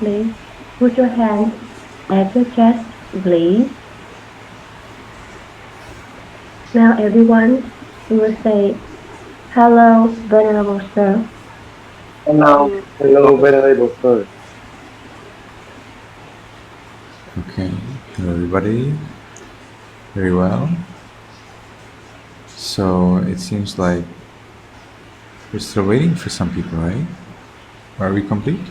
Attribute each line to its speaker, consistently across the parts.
Speaker 1: Please put your hands at your chest, please. Now, everyone, we will say, "Hello, Venerable Sir."
Speaker 2: Hello, Venerable Sir.
Speaker 3: Okay, hello everybody. Very well. So it seems like we're still waiting for some people, right? Are we complete?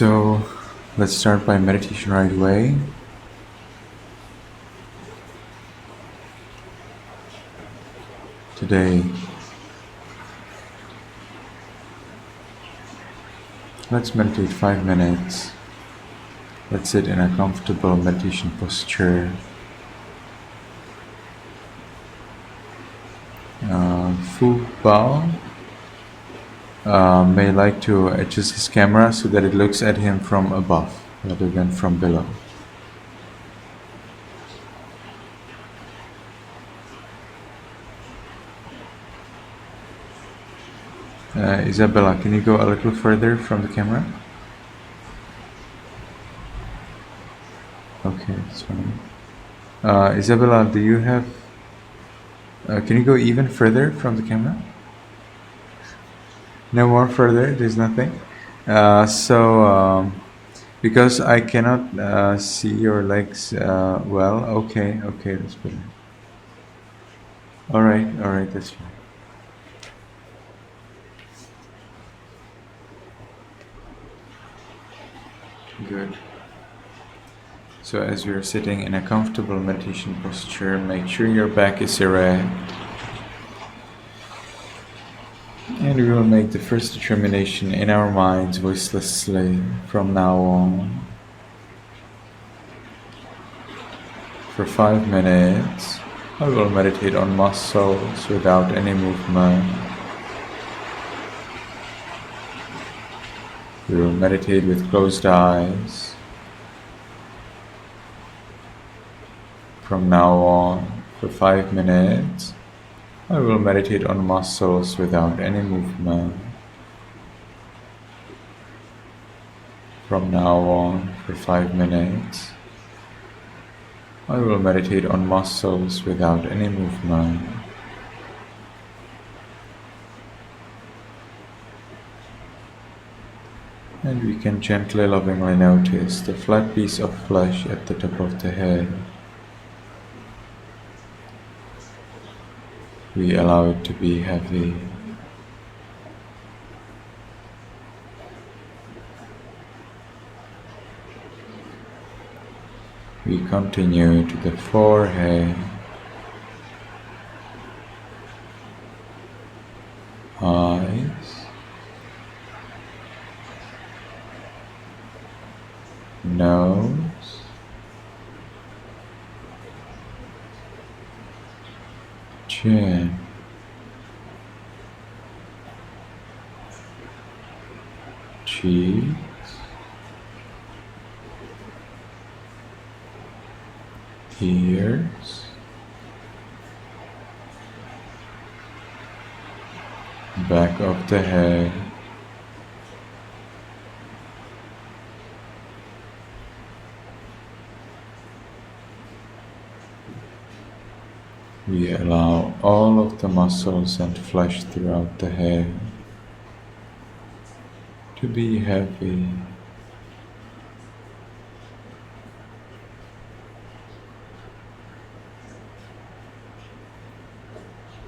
Speaker 3: So let's start by meditation right away. Today, let's meditate 5 minutes. Let's sit in a comfortable meditation posture. Fu Bao may like to adjust his camera so that it looks at him from above rather than from below. Isabella, can you go a little further from the camera? Okay, that's fine. Isabella, do you have... can you go even further from the camera? No more further? There's nothing? Because I cannot see your legs well, okay, that's better. Alright, that's fine. Good. So as you're sitting in a comfortable meditation posture, make sure your back is erect. And we will make the first determination in our minds voicelessly from now on. For 5 minutes, I will meditate on muscles without any movement. We will meditate with closed eyes. From now on, for 5 minutes, I will meditate on muscles without any movement. From now on, for 5 minutes, I will meditate on muscles without any movement. And we can gently, lovingly notice the flat piece of flesh at the top of the head. We allow it to be heavy. We continue to the forehead, eyes, nose, chin, cheeks, ears, back of the head, we allow all of the muscles and flesh throughout the head to be heavy.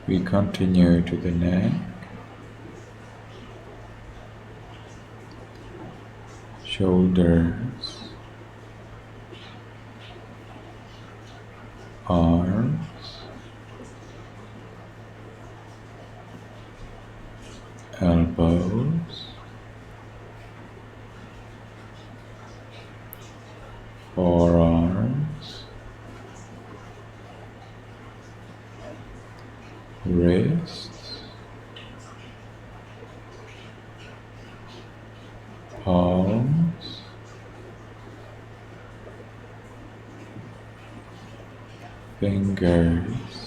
Speaker 3: We continue to the neck, shoulders, arms, elbows, forearms, wrists, palms, fingers,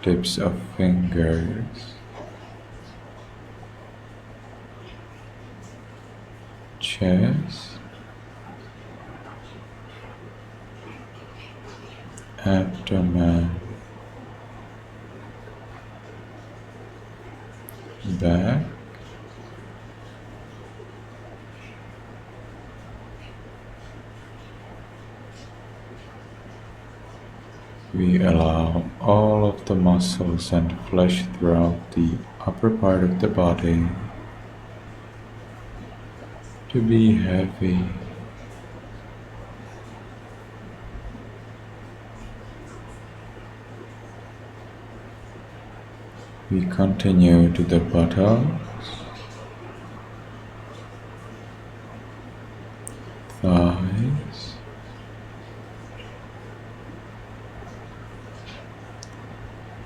Speaker 3: tips of fingers, chest, abdomen, back, we allow all of the muscles and flesh throughout the upper part of the body to be heavy. We continue to the buttocks, thighs,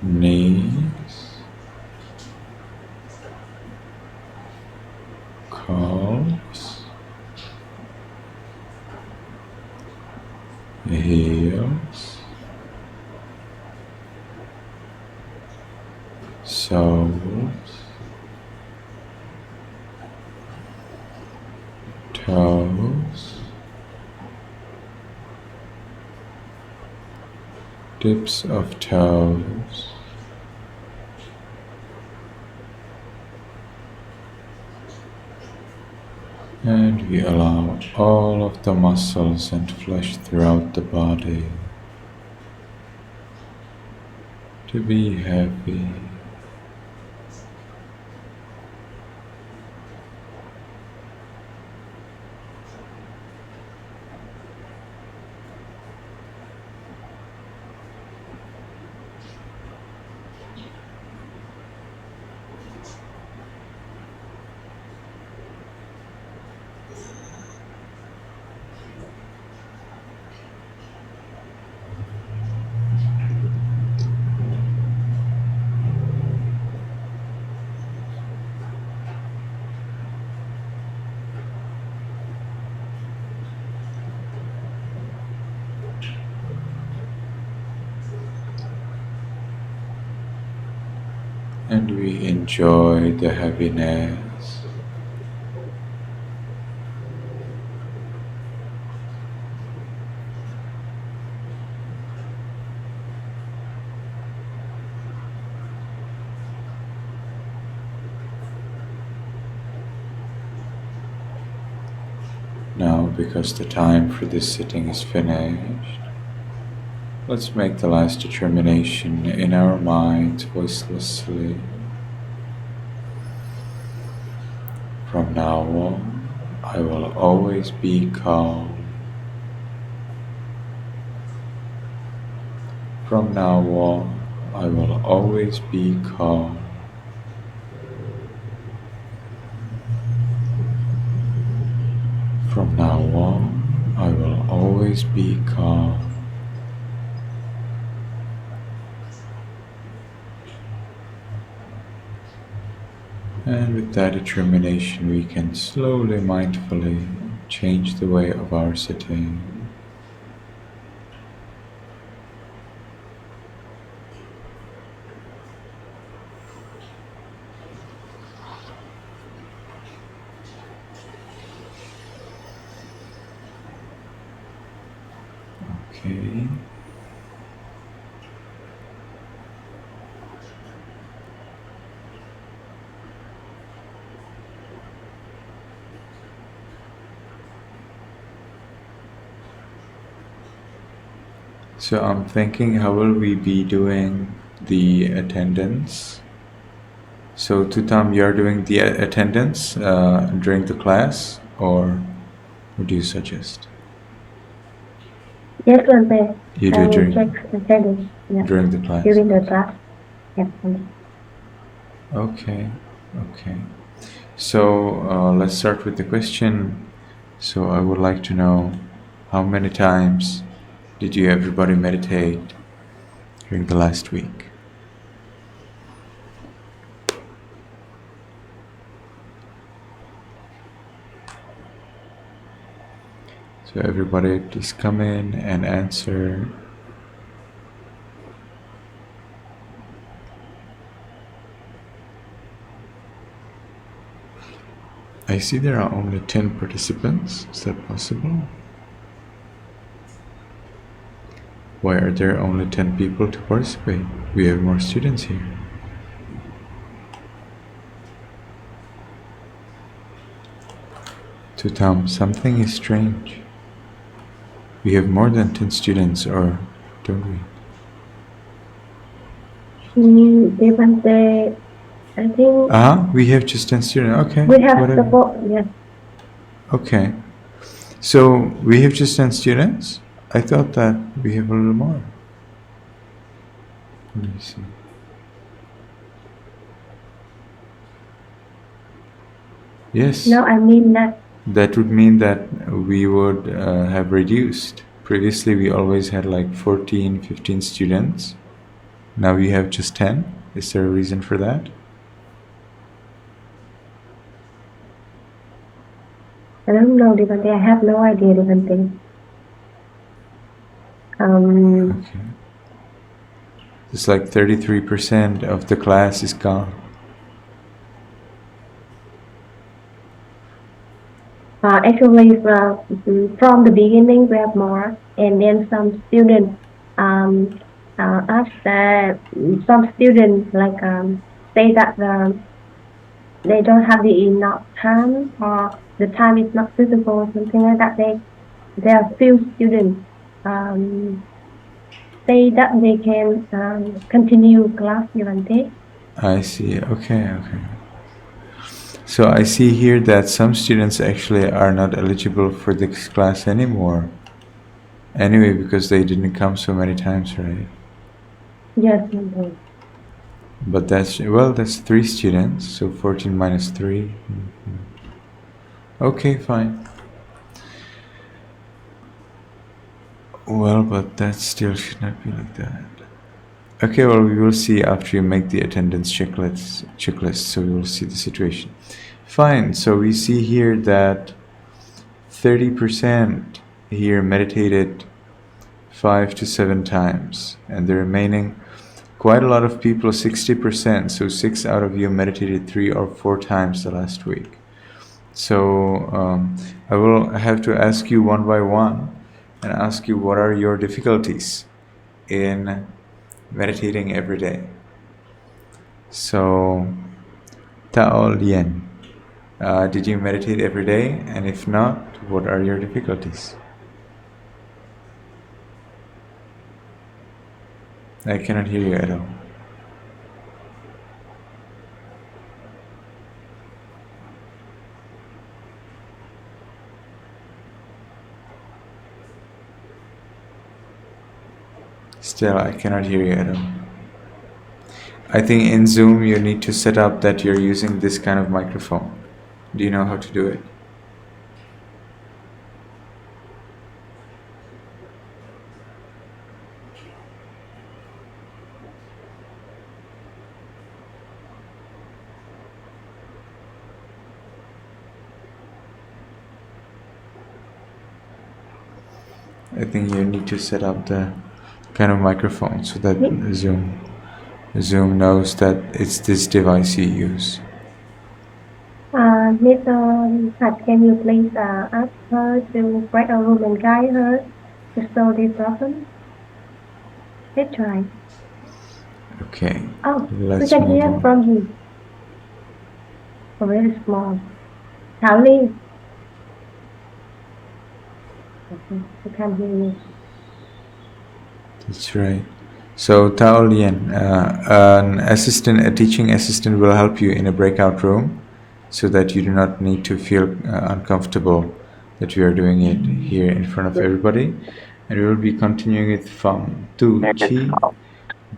Speaker 3: knees, calves, heels, soles, toes, tips of toes, and we allow all of the muscles and flesh throughout the body to be heavy. And we enjoy the heaviness. Now, because the time for this sitting is finished, let's make the last determination in our minds voicelessly. From now on, I will always be calm. From now on, I will always be calm. From now on, I will always be calm. And with that determination, we can slowly, mindfully change the way of our sitting. Okay. So I'm thinking, how will we be doing the attendance? So Tutam, you're doing the attendance during the class, or what do you suggest?
Speaker 1: Yes, Bhante.
Speaker 3: You
Speaker 1: I
Speaker 3: do
Speaker 1: will
Speaker 3: during
Speaker 1: check the study. Yeah.
Speaker 3: during the class.
Speaker 1: During the class. Yeah.
Speaker 3: Okay, okay. So let's start with the question. So I would like to know, how many times did you everybody meditate during the last week? So everybody please come in and answer. I see there are only 10 participants. Is that possible? Why are there only 10 people to participate? We have more students here. To Tom, something is strange. We have more than 10 students, or don't we?
Speaker 1: Devante, I think
Speaker 3: We have just 10 students. Okay,
Speaker 1: we have
Speaker 3: whatever.
Speaker 1: support. Yes.
Speaker 3: Okay. So we have just 10 students? I thought that we have a little more. Let me see. Yes.
Speaker 1: No, I mean that.
Speaker 3: That would mean that we would have reduced. Previously, we always had like 14, 15 students. Now we have just 10. Is there a reason for that?
Speaker 1: I don't know, Devante. I have no idea, Devante.
Speaker 3: Okay. It's like 33% of the class is gone.
Speaker 1: Actually, from the beginning, we have more, and then some students ask that some students like say that they don't have the enough time or the time is not suitable or something like that. There are few students say that they can continue class Devante.
Speaker 3: I see. Okay, okay. So I see here that some students actually are not eligible for this class anymore. Anyway, because they didn't come so many times, right?
Speaker 1: Yes, Devante.
Speaker 3: But that's, well, that's 3 students, so 14 minus 3. Okay, fine. Well, but that still should not be like that. Okay, well, we will see after you make the attendance checklist, so we will see the situation. Fine, so we see here that 30% here meditated 5 to 7 times, and the remaining, quite a lot of people, 60%, so 6 out of you meditated 3 or 4 times the last week. So I will have to ask you one by one and ask you what are your difficulties in meditating every day. So, Tao Lien, did you meditate every day? And if not, what are your difficulties? I cannot hear you at all. Still, I cannot hear you at all. I think in Zoom you need to set up that you're using this kind of microphone. Do you know how to do it? I think you need to set up the kind of microphone so that Zoom knows that it's this device you use.
Speaker 1: Mr. Hat, can you please ask her to break a room and guide her to solve this problem? Let's try.
Speaker 3: Okay.
Speaker 1: Oh, we
Speaker 3: Let's
Speaker 1: can
Speaker 3: move
Speaker 1: hear
Speaker 3: on.
Speaker 1: from you. Very small. Thảo Ly. Okay, we can hear you.
Speaker 3: That's right. So Tao Lien, a teaching assistant will help you in a breakout room so that you do not need to feel uncomfortable that we are doing it here in front of everybody. And we will be continuing with from Tu Chi.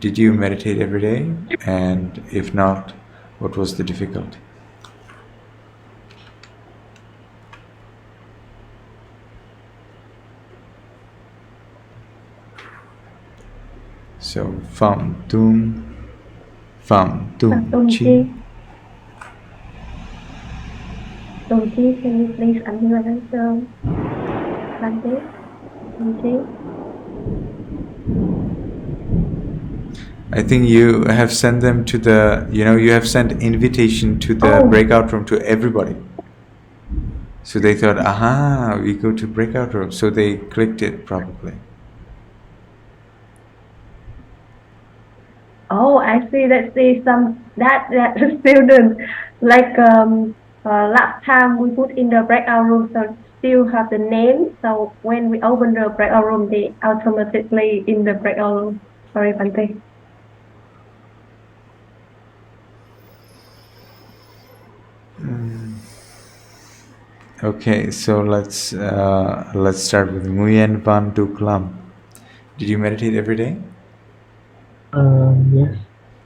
Speaker 3: Did you meditate every day? And if not, what was the difficulty? So Pham Tum
Speaker 1: Tung
Speaker 3: Chi.
Speaker 1: Chi. Tung Chi, can you please unmute yourself? Bante? Tung Chi?
Speaker 3: I think you have sent them to the, you have sent invitation to the breakout room to everybody. So they thought, aha, we go to breakout room. So they clicked it probably.
Speaker 1: Oh, I see. Let's see some that student like last time we put in the breakout room, so still have the name. So when we open the breakout room, they automatically in the breakout room. Sorry, Pante.
Speaker 3: Okay, so let's start with Nguyen Van Du Lam. Did you meditate every day?
Speaker 2: Yes.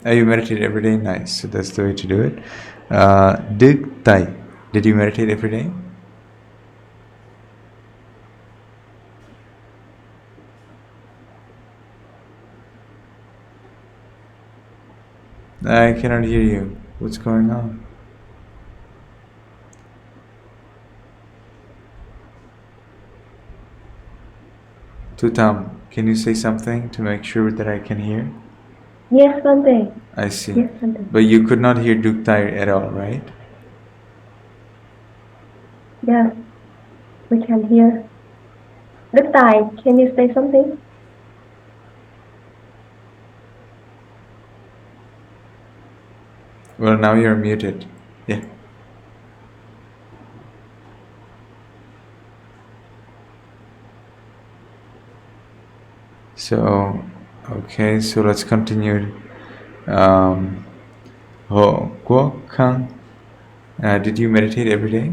Speaker 3: Oh, you meditate every day? Nice. So that's the way to do it. Dig Tai. Did you meditate every day? I cannot hear you. What's going on? Tutam, can you say something to make sure that I can hear?
Speaker 1: Yes, Pante.
Speaker 3: I see.
Speaker 1: Yes, Pante.
Speaker 3: But you could not hear Duk Tai at all, right?
Speaker 1: Yes, we can hear. Đức Tài, can you say something?
Speaker 3: Well, now you're muted. Yeah. So, okay, so let's continue. Um, Ho Guo Kang, did you meditate every day?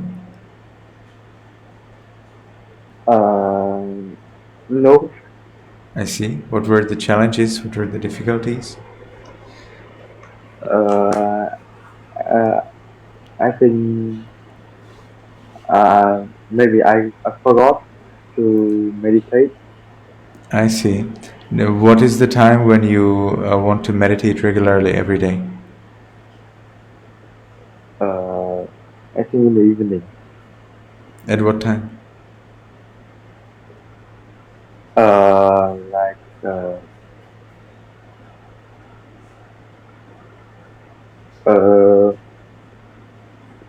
Speaker 2: No.
Speaker 3: I see. What were the challenges? What were the difficulties?
Speaker 2: Uh, uh, I think maybe I forgot to meditate.
Speaker 3: I see. Now, what is the time when you want to meditate regularly every day?
Speaker 2: Uh, I think in the evening.
Speaker 3: At what time?
Speaker 2: Like uh,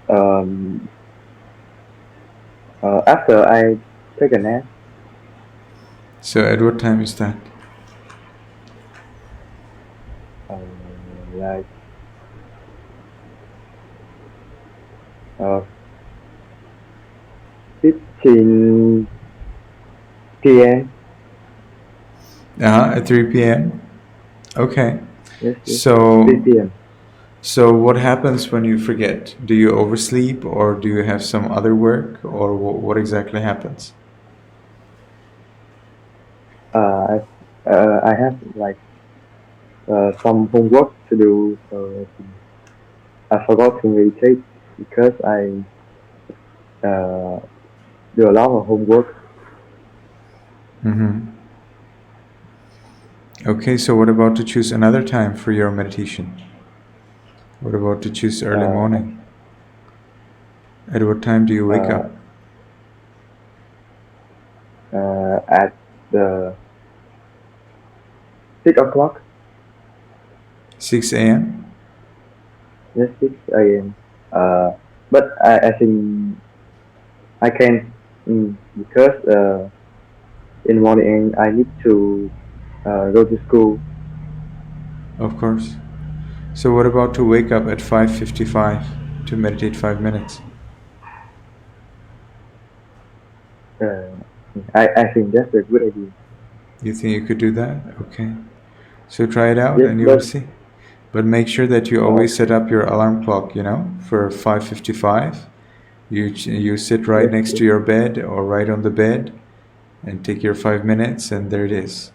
Speaker 2: um, after I take a nap.
Speaker 3: So, at what time is that?
Speaker 2: Uh, like uh, 15 p.m.
Speaker 3: At 3 p.m. Okay.
Speaker 2: Yes, yes, 3
Speaker 3: So,
Speaker 2: p.m.
Speaker 3: so what happens when you forget? Do you oversleep, or do you have some other work, or what exactly happens?
Speaker 2: I have like some homework to do, so I forgot to meditate because I uh, do a lot of homework.
Speaker 3: Mm-hmm. Okay, so what about to choose another time for your meditation? What about to choose early
Speaker 2: Uh,
Speaker 3: morning? At what time do you wake
Speaker 2: uh,
Speaker 3: up?
Speaker 2: at the 6 o'clock.
Speaker 3: 6 a.m.?
Speaker 2: Yes, 6 a.m. But I think I can because in the morning I need to go to school.
Speaker 3: Of course. So what about to wake up at 5:55 to meditate 5 minutes?
Speaker 2: Uh, I think that's a good idea.
Speaker 3: You think you could do that? Okay. So try it out
Speaker 2: Yes,
Speaker 3: and you will
Speaker 2: but
Speaker 3: see. But make sure that you always set
Speaker 2: okay.
Speaker 3: up your alarm clock, for 5:55. You sit right
Speaker 2: Yes,
Speaker 3: next
Speaker 2: yes.
Speaker 3: to your bed or right on the bed and take your 5 minutes and there it is.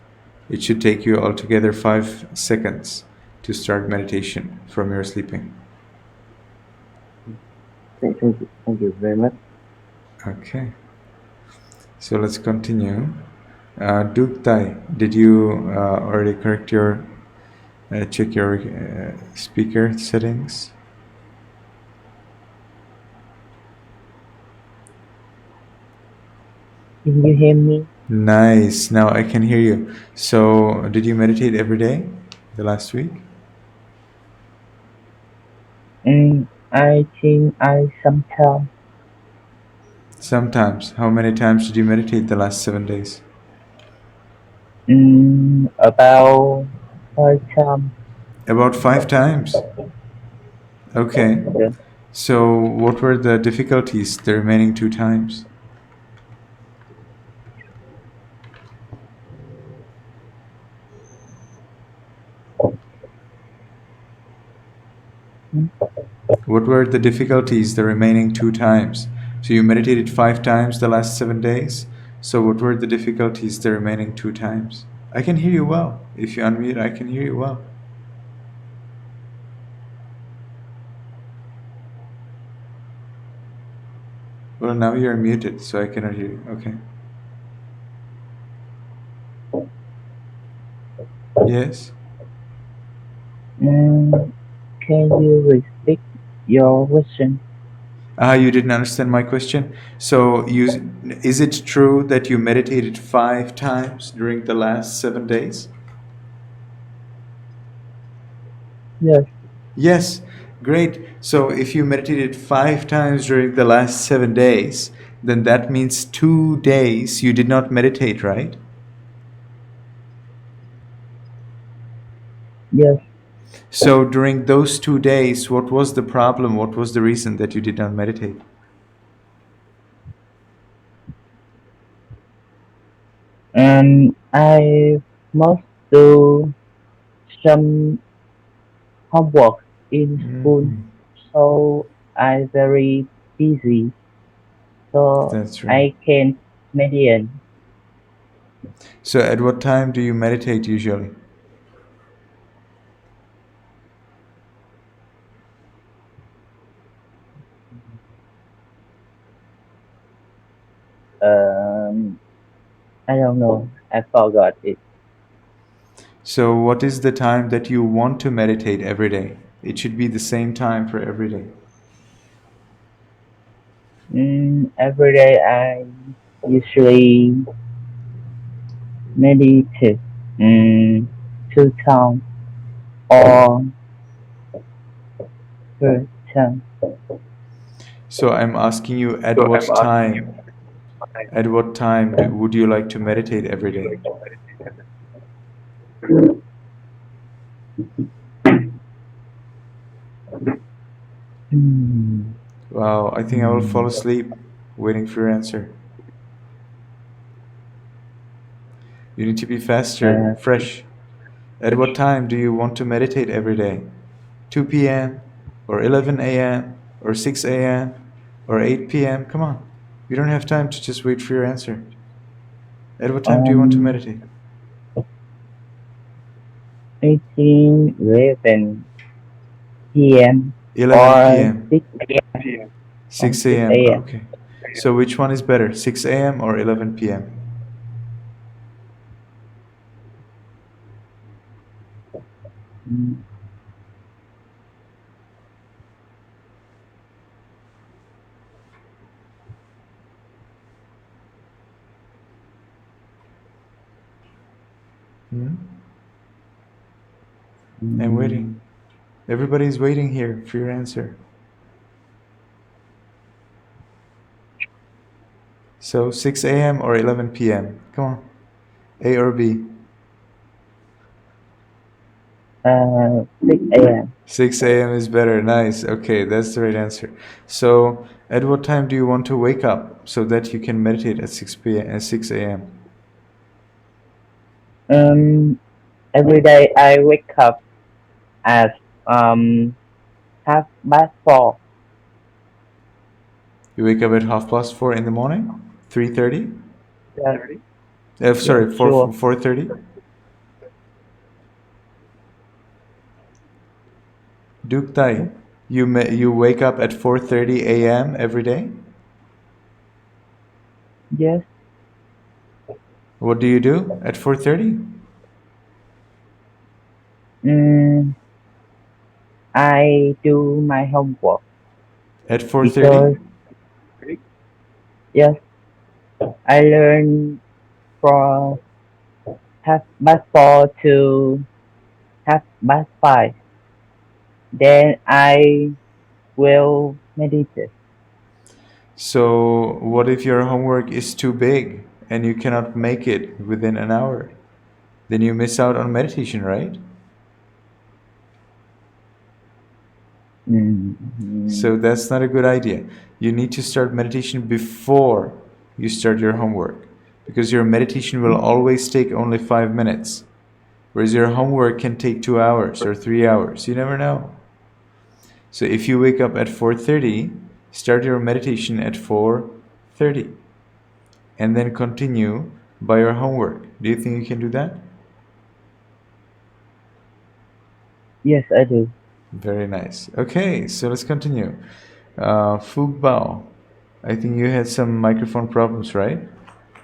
Speaker 3: It should take you altogether 5 seconds to start meditation from your sleeping.
Speaker 2: Thank you very much.
Speaker 3: Okay. So let's continue. Duke Tai, did you already correct your check your speaker settings?
Speaker 2: Can you hear me?
Speaker 3: Nice. Now I can hear you. So, did you meditate every day the last week?
Speaker 2: I think I sometimes.
Speaker 3: Sometimes. How many times did you meditate the last 7 days?
Speaker 4: About 5 times.
Speaker 3: About 5 times. Okay.
Speaker 4: Yes.
Speaker 3: So, what were the difficulties the remaining 2 times? What were the difficulties the remaining 2 times? So, you meditated 5 times the last 7 days. So, what were the difficulties the remaining 2 times? I can hear you well. If you unmute, I can hear you well. Well, now you're muted, so I cannot hear you. Okay. Yes.
Speaker 4: Mm, can you repeat your question?
Speaker 3: Ah, you didn't understand my question. So, is it true that you meditated 5 times during the last 7 days?
Speaker 4: Yes.
Speaker 3: Yes, great. So if you meditated 5 times during the last 7 days, then that means 2 days you did not meditate, right?
Speaker 4: Yes.
Speaker 3: So during those 2 days, what was the problem? What was the reason that you did not meditate?
Speaker 4: And I must do some homework in school,
Speaker 3: Hmm.
Speaker 4: so I very busy, so
Speaker 3: That's right.
Speaker 4: I can't meditate.
Speaker 3: So at what time do you meditate usually?
Speaker 4: Um, I don't know. I forgot it.
Speaker 3: So what is the time that you want to meditate every day? It should be the same time for every day.
Speaker 4: Every day I usually meditate. Mm, 2 times or 3 times.
Speaker 3: So I'm asking you
Speaker 2: So I'm asking you,
Speaker 3: at what time would you like to meditate every day?
Speaker 4: Mm,
Speaker 3: Wow, I think I will fall
Speaker 4: mm,
Speaker 3: asleep waiting for your answer. You need to be faster,
Speaker 4: uh,
Speaker 3: fresh. At what time do you want to meditate every day? 2 p.m. or 11 a.m. or 6 a.m. or 8 p.m.? Come on. You don't have time to just wait for your answer. At what time do you want to
Speaker 4: um,
Speaker 3: meditate?
Speaker 4: 18, 11 p.m.
Speaker 3: 11
Speaker 4: or
Speaker 3: p.m.,
Speaker 4: 6 a.m. or
Speaker 3: 6 a.m.
Speaker 4: 6 a.m.
Speaker 3: Okay. So which one is better, 6 a.m. or 11 p.m.?
Speaker 4: Mm,
Speaker 3: Hmm? I'm waiting.
Speaker 4: mm,
Speaker 3: Everybody's waiting here for your answer. So 6 a.m. or 11 p.m.? Come on. A or B?
Speaker 4: 6 a.m.
Speaker 3: 6 a.m. is better. Nice. Okay, that's the right answer. So, at what time do you want to wake up so that you can meditate at 6 p.m. at 6 a.m.?
Speaker 4: Um, every day I wake up at um 4:30.
Speaker 3: You wake up at 4:30 in the morning? 3:30?
Speaker 4: Yes, yes,
Speaker 3: Sorry, 4
Speaker 4: sure.
Speaker 3: 4:30. Duke Tai, you wake up at 4:30 a.m. every day?
Speaker 4: Yes.
Speaker 3: What do you do at 4:30?
Speaker 4: Mm, I do my homework
Speaker 3: At 4:30?
Speaker 4: because yes, I learn from 4:30 to 5:30. Then I will meditate.
Speaker 3: So, what if your homework is too big and you cannot make it within an hour? Then you miss out on meditation, right? So,
Speaker 4: Mm,
Speaker 3: that's not a good idea. You need to start meditation before you start your homework because your meditation will always take only 5 minutes, whereas your homework can take 2 hours or 3 hours. You never know. So, if you wake up at 4:30, start your meditation at 4:30 and then continue by your homework. Do you think you can do that?
Speaker 4: yes, I do.
Speaker 3: Very nice. Okay, so let's continue. Fu Bao, I think you had some microphone problems, right?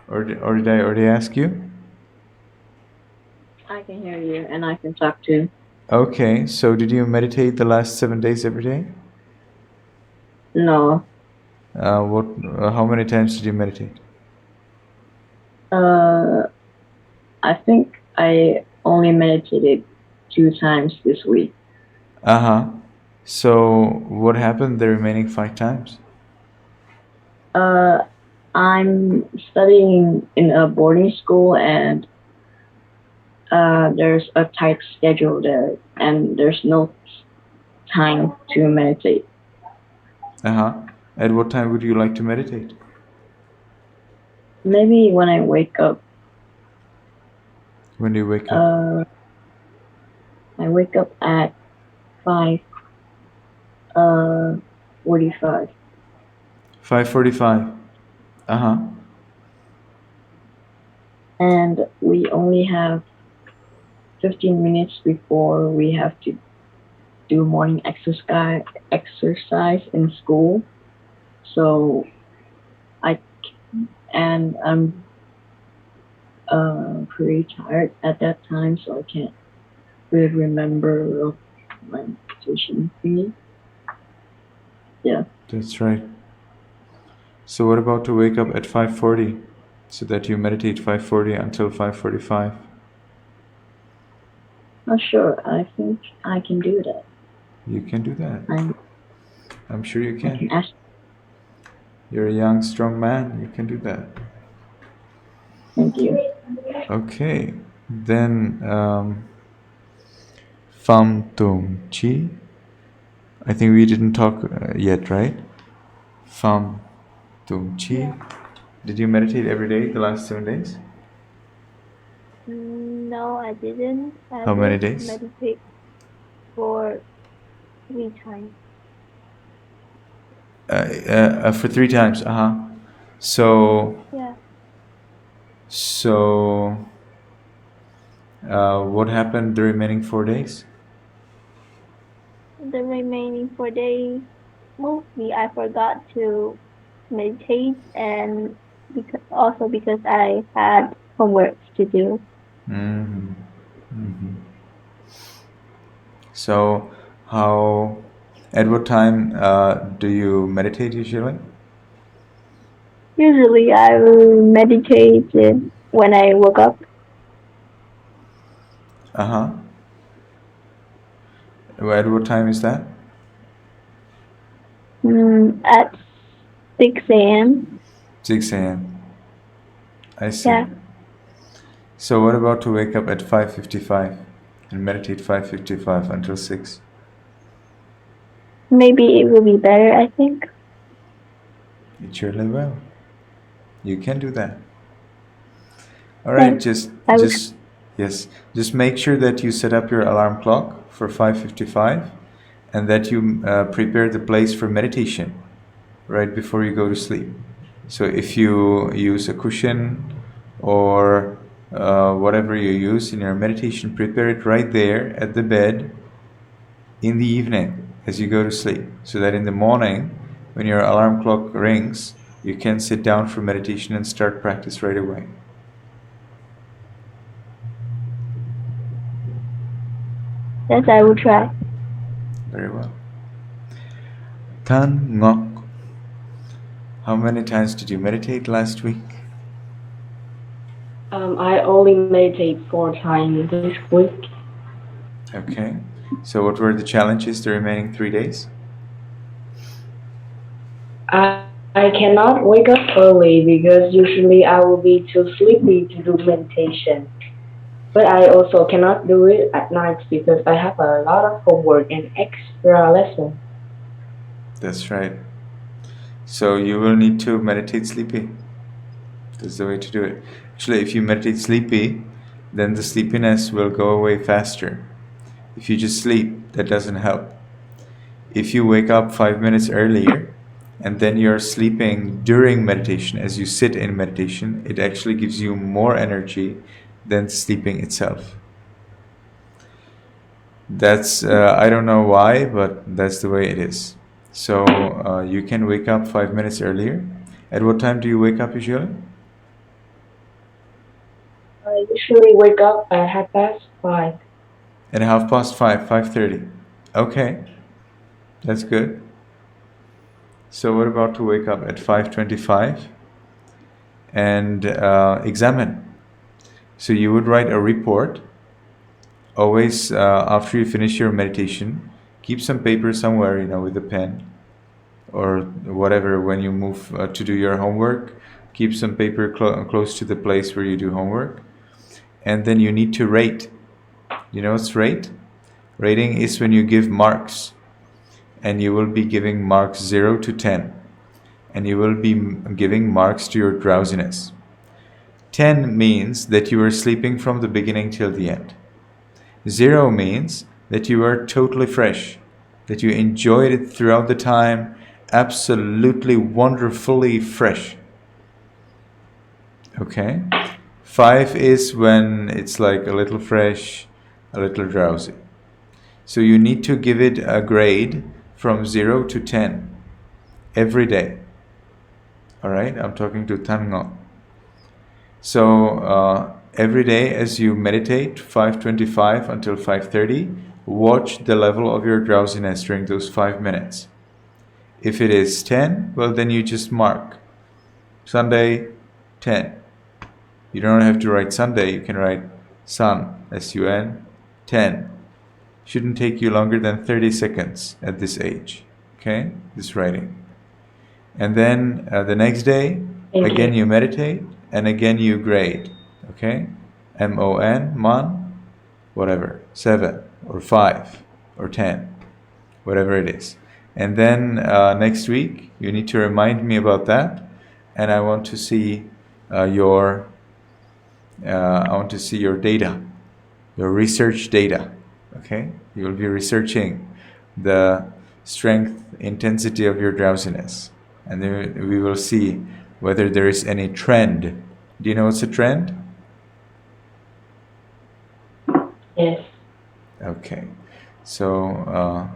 Speaker 3: Or did I already ask you?
Speaker 5: I can hear you and I can talk too.
Speaker 3: Okay, so did you meditate the last 7 days every day?
Speaker 5: No.
Speaker 3: What? How many times did you meditate?
Speaker 5: Uh, I think I only meditated 2 times this week.
Speaker 3: Uh huh. So what happened the remaining 5 times?
Speaker 5: Uh, I'm studying in a boarding school and there's a tight schedule there and there's no time to meditate.
Speaker 3: Uh huh. At what time would you like to meditate?
Speaker 5: Maybe when I wake up,
Speaker 3: When do you wake up?
Speaker 5: uh, I wake up at 5, uh, 45.
Speaker 3: 5:45. Uh huh.
Speaker 5: And we only have 15 minutes before we have to do morning exercise in school. So I and I'm pretty tired at that time, so I can't really remember of my meditation thingy. Yeah,
Speaker 3: That's right. So what about to wake up at 5:40 so that you meditate 5:40 until 5:45?
Speaker 5: not sure. I think I can do that.
Speaker 3: You can do that.
Speaker 5: I
Speaker 3: I'm sure you
Speaker 5: I can
Speaker 3: can.
Speaker 5: ask.
Speaker 3: You're a young, strong man. You can do that.
Speaker 5: Thank you.
Speaker 3: Okay. Then Pham Tung Chi. I think we didn't talk yet, right? Pham Tung Chi. Did you meditate every day the last 7 days?
Speaker 6: No, I didn't. I
Speaker 3: How many
Speaker 6: just
Speaker 3: days?
Speaker 6: meditate for 3 times.
Speaker 3: For 3 times. Uh huh. So
Speaker 6: Yeah,
Speaker 3: so what happened the remaining 4 days?
Speaker 6: the remaining 4 days, mostly I forgot to meditate, and because I had homework to do.
Speaker 3: Hmm. Hmm. So, how, at what time do you meditate usually?
Speaker 6: Usually, I will meditate when I woke up
Speaker 3: Uh huh. At what time is that?
Speaker 6: at 6 a.m.
Speaker 3: 6 a.m. I see.
Speaker 6: Yeah,
Speaker 3: So, what about to wake up at 5:55 and meditate 5:55 until 6?
Speaker 6: maybe it will be better, I think.
Speaker 3: It surely will. You can do that. All right,
Speaker 6: Thanks. I will.
Speaker 3: just yes, just make sure that you set up your alarm clock for 5:55 and that you prepare the place for meditation right before you go to sleep. So if you use a cushion or whatever you use in your meditation, prepare it right there at the bed in the evening as you go to sleep, so that in the morning, when your alarm clock rings, you can sit down for meditation and start practice right away.
Speaker 6: Yes, I will try.
Speaker 3: Very well. Tan Ngok, how many times did you meditate last week?
Speaker 5: I only meditate 4 times this week.
Speaker 3: Okay. So what were the challenges the remaining 3 days?
Speaker 5: I
Speaker 7: I cannot wake up early because usually I will be too sleepy to do meditation. But I also cannot do it at night because I have a lot of homework and extra lessons.
Speaker 3: That's right. So you will need to meditate sleepy. That's the way to do it. Actually, if you meditate sleepy, then the sleepiness will go away faster. If you just sleep, that doesn't help. If you wake up 5 minutes earlier and then you're sleeping during meditation, as you sit in meditation, it actually gives you more energy than sleeping itself. That's, I don't know why, but that's the way it is. So you can wake up 5 minutes earlier. At what time do you wake up usually?
Speaker 7: I usually wake up at 5:30.
Speaker 3: At 5:30, 5:30. Okay, that's good. So we're about to wake up at 5:25 and examine. So you would write a report. Always, after you finish your meditation, keep some paper somewhere, with a pen or whatever. When you move to do your homework, keep some paper close to the place where you do homework. And then you need to rate. You know what's rate? Rating is when you give marks. And you will be giving marks 0 to 10. And you will be giving marks to your drowsiness. 10 means that you are sleeping from the beginning till the end. 0 means that you are totally fresh, that you enjoyed it throughout the time, absolutely wonderfully fresh. Okay? 5 is when it's like a little fresh, a little drowsy. So you need to give it a grade from 0 to 10 every day. Alright? I'm talking to Tango. So every day as you meditate, 5:25 until 5:30, watch the level of your drowsiness during those 5 minutes. If it is 10, well, then you just mark Sunday 10. You don't have to write Sunday, you can write Sun, S-U-N, 10. Shouldn't take you longer than 30 seconds at this age, okay, this writing. And then the next day, again you meditate, and again you grade, okay? M-O-N, mon, whatever, 7 or 5 or 10, whatever it is. And then next week, you need to remind me about that, and I want to see your data, your research data, okay? You will be researching the strength, intensity of your drowsiness. And then we will see whether there is any trend. Do you know what's a trend?
Speaker 7: Yes.
Speaker 3: Okay. So,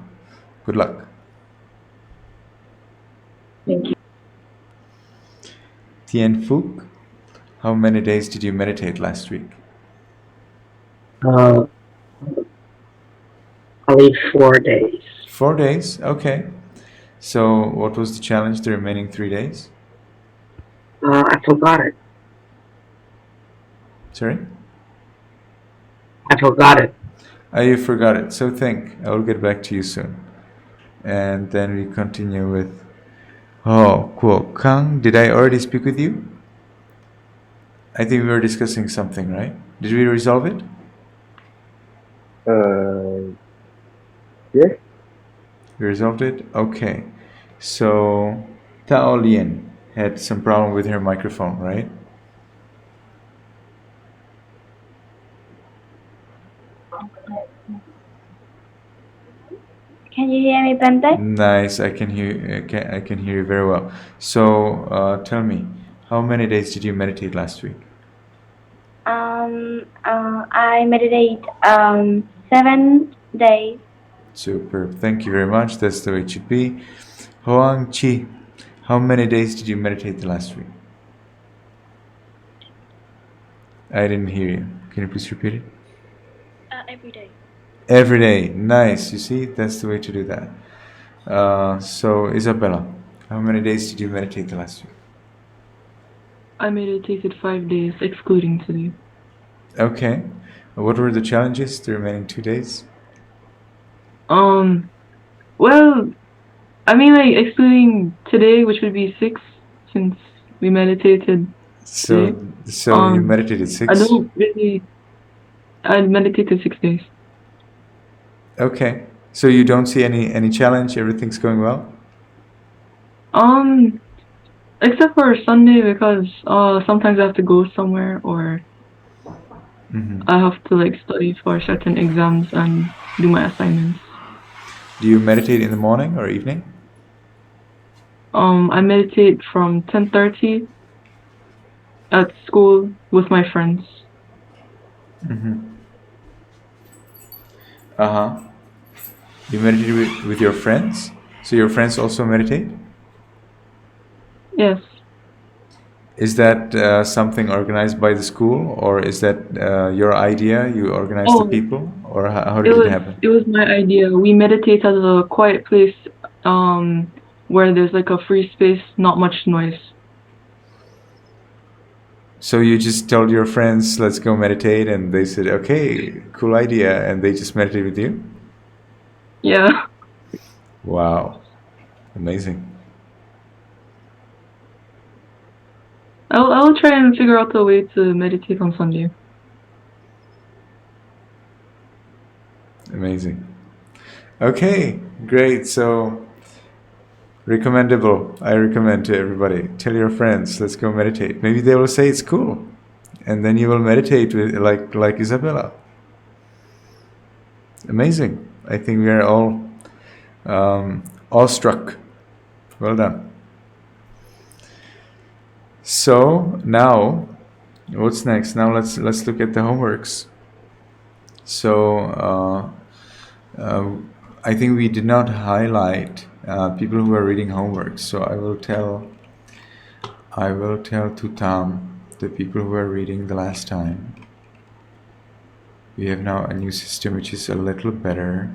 Speaker 3: good luck.
Speaker 7: Thank you.
Speaker 3: Tien Phuc, how many days did you meditate last week?
Speaker 8: I believe 4 days.
Speaker 3: 4 days? Okay. So, what was the challenge the remaining 3 days?
Speaker 8: I forgot it.
Speaker 3: Sorry?
Speaker 8: I forgot it.
Speaker 3: Oh, you forgot it. So think. I will get back to you soon. And then we continue with... Oh, cool. Kang, did I already speak with you? I think we were discussing something, right? Did we resolve it?
Speaker 2: Yes.
Speaker 3: We resolved it? Okay. So, Tao Lien had some problem with her microphone, right?
Speaker 6: Can you hear me, Bente?
Speaker 3: Nice. I can hear. I can hear you very well. So, tell me, how many days did you meditate last week?
Speaker 6: I meditate 7 days.
Speaker 3: Superb. Thank you very much. That's the way it should be. Hoang Chi, how many days did you meditate the last week? I didn't hear you. Can you please repeat it?
Speaker 6: Every day.
Speaker 3: Every day. Nice. You see, that's the way to do that. So, Isabella, how many days did you meditate the last week?
Speaker 9: I meditated 5 days, excluding today.
Speaker 3: Okay. What were the challenges the remaining 2 days?
Speaker 9: Well, I mean, like, excluding today, which would be 6, since we meditated today.
Speaker 3: So you meditated
Speaker 9: I
Speaker 3: 6?
Speaker 9: don't really. I meditated 6 days.
Speaker 3: Okay. So you don't see any challenge? Everything's going well?
Speaker 9: Except for Sunday because sometimes I have to go somewhere or I have to like study for certain exams and do my assignments.
Speaker 3: Do you meditate in the morning or evening?
Speaker 9: I meditate from 10:30 at school with my friends.
Speaker 3: Uh-huh. You meditate with your friends? So your friends also meditate?
Speaker 9: Yes.
Speaker 3: Is that something organized by the school, or is that your idea? You organize the
Speaker 9: Oh,
Speaker 3: people, or how
Speaker 9: it
Speaker 3: did it
Speaker 9: was
Speaker 3: happen?
Speaker 9: it was my idea. We meditate at a quiet place where there's like a free space, not much noise.
Speaker 3: So you just told your friends, let's go meditate, and they said, okay, cool idea, and they just meditate with you?
Speaker 9: Yeah.
Speaker 3: Wow, amazing.
Speaker 9: I'll try and figure out a way to meditate on Sunday.
Speaker 3: Amazing. Okay, great. So recommendable. I recommend to everybody. Tell your friends, let's go meditate. Maybe they will say it's cool, and then you will meditate with like Isabella. Amazing. I think we are all awestruck. Well done. So now, what's next? Now let's look at the homeworks. So I think we did not highlight people who are reading homeworks. So I will tell Tutam, the people who are reading the last time. We have now a new system which is a little better.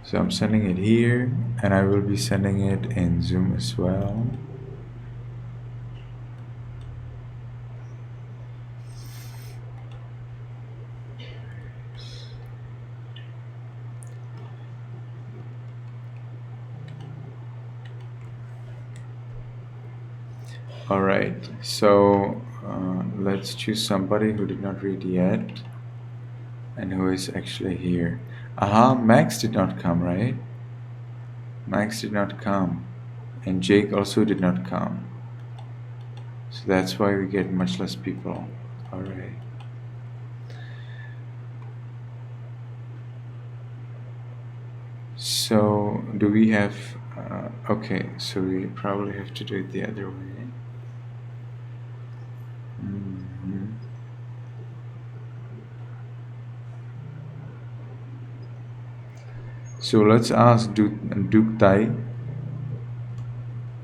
Speaker 3: So I'm sending it here, and I will be sending it in Zoom as well. All right, so let's choose somebody who did not read yet and who is actually here. Aha, Max did not come, right? Max did not come, and Jake also did not come. So that's why we get much less people. All right. So do we have, okay, so we probably have to do it the other way. So let's ask Duke Tai,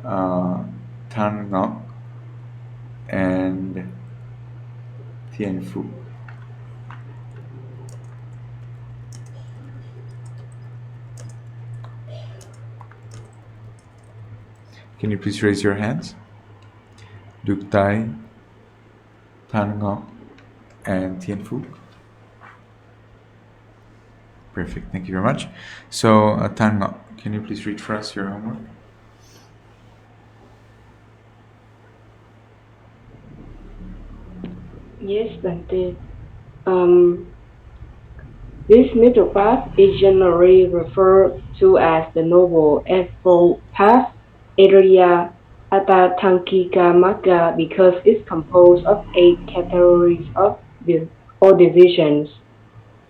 Speaker 3: Tan Ngok, and Tien Phu. Can you please raise your hands? Duke Tai, Tan Ngok, and Tien Phu. Perfect, thank you very much. So Tan Ngok, can you please read for us your homework?
Speaker 7: Yes, Bante. This middle path is generally referred to as the Noble Eightfold Path, area Atatankika Magga, because it's composed of 8 categories or divisions,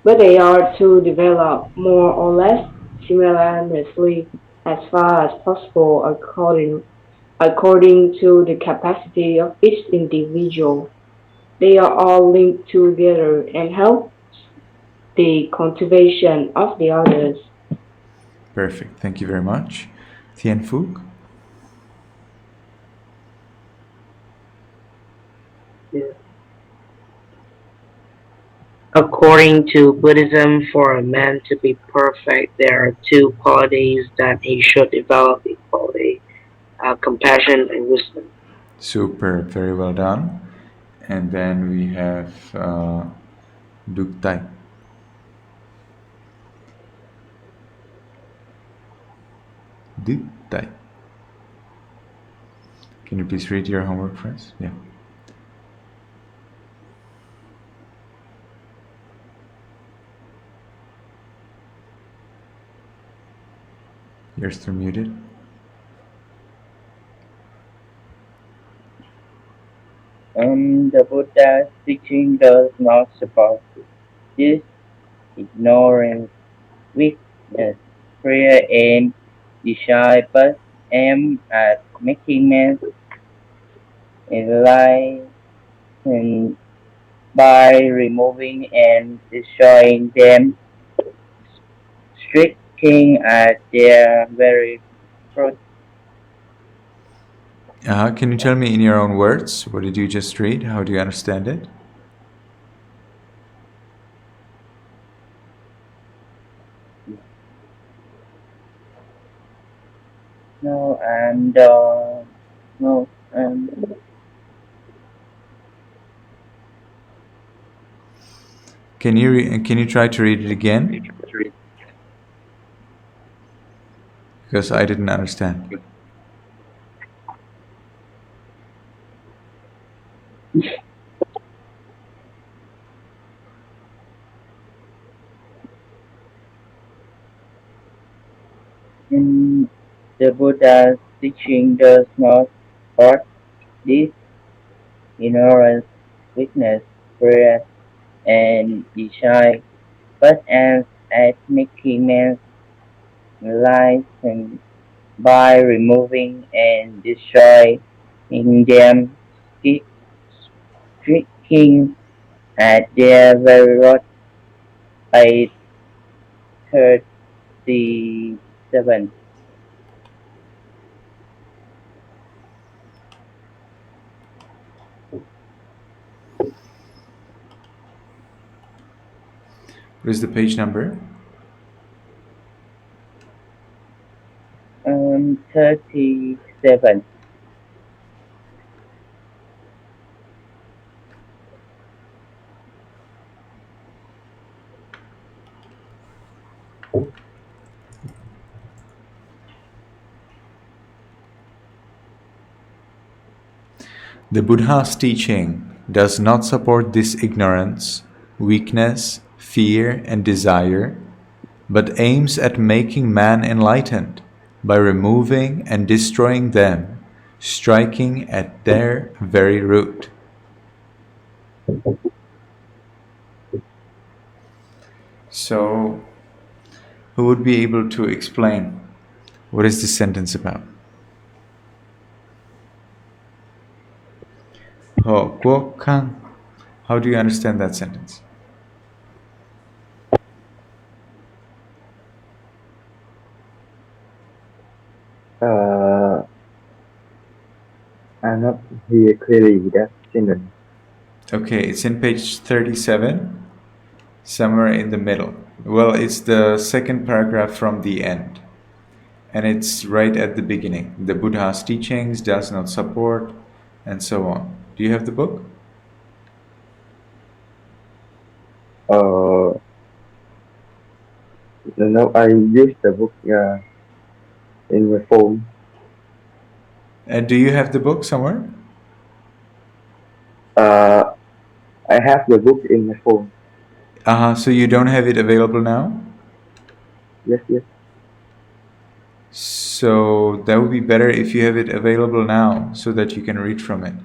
Speaker 7: but they are to develop more or less simultaneously as far as possible according to the capacity of each individual. They are all linked together and help the cultivation of the others.
Speaker 3: Perfect, thank you very much. Tien Phu?
Speaker 8: According to Buddhism, for a man to be perfect, there are two qualities that he should develop equally: compassion and wisdom.
Speaker 3: Super, very well done. And then we have Duke Tai. Dittai. Can you please read your homework for us? Yeah. You're still muted.
Speaker 4: The Buddha's teaching does not support this ignorance, weakness, prayer, and desire, but aim at making men enlightened by removing and destroying them, striking at their very root.
Speaker 3: Can you tell me in your own words, what did you just read? How do you understand it?
Speaker 4: No, and no, and
Speaker 3: Can you try to read it again? Because I didn't understand.
Speaker 4: in the Buddha's teaching does not support this ignorance, weakness, prayer, and desire, but aims at making men enlightened by removing and destroying them, striking at their very root. Page 37.
Speaker 3: What is the page number?
Speaker 4: 37.
Speaker 3: The Buddha's teaching does not support this ignorance, weakness, fear, and desire, but aims at making man enlightened by removing and destroying them, striking at their very root. So, who would be able to explain what is this sentence about? Ho Guo Kang. How do you understand that sentence?
Speaker 2: I'm not hear clearly that sentence.
Speaker 3: Okay, it's in page 37, somewhere in the middle. Well, it's the second paragraph from the end. And it's right at the beginning. The Buddha's teachings does not support, and so on. Do you have the book?
Speaker 2: No, I use the book in my phone.
Speaker 3: Do you have the book somewhere?
Speaker 2: I have the book in my phone.
Speaker 3: So you don't have it available now?
Speaker 2: Yes, yes.
Speaker 3: So that would be better if you have it available now so that you can read from it.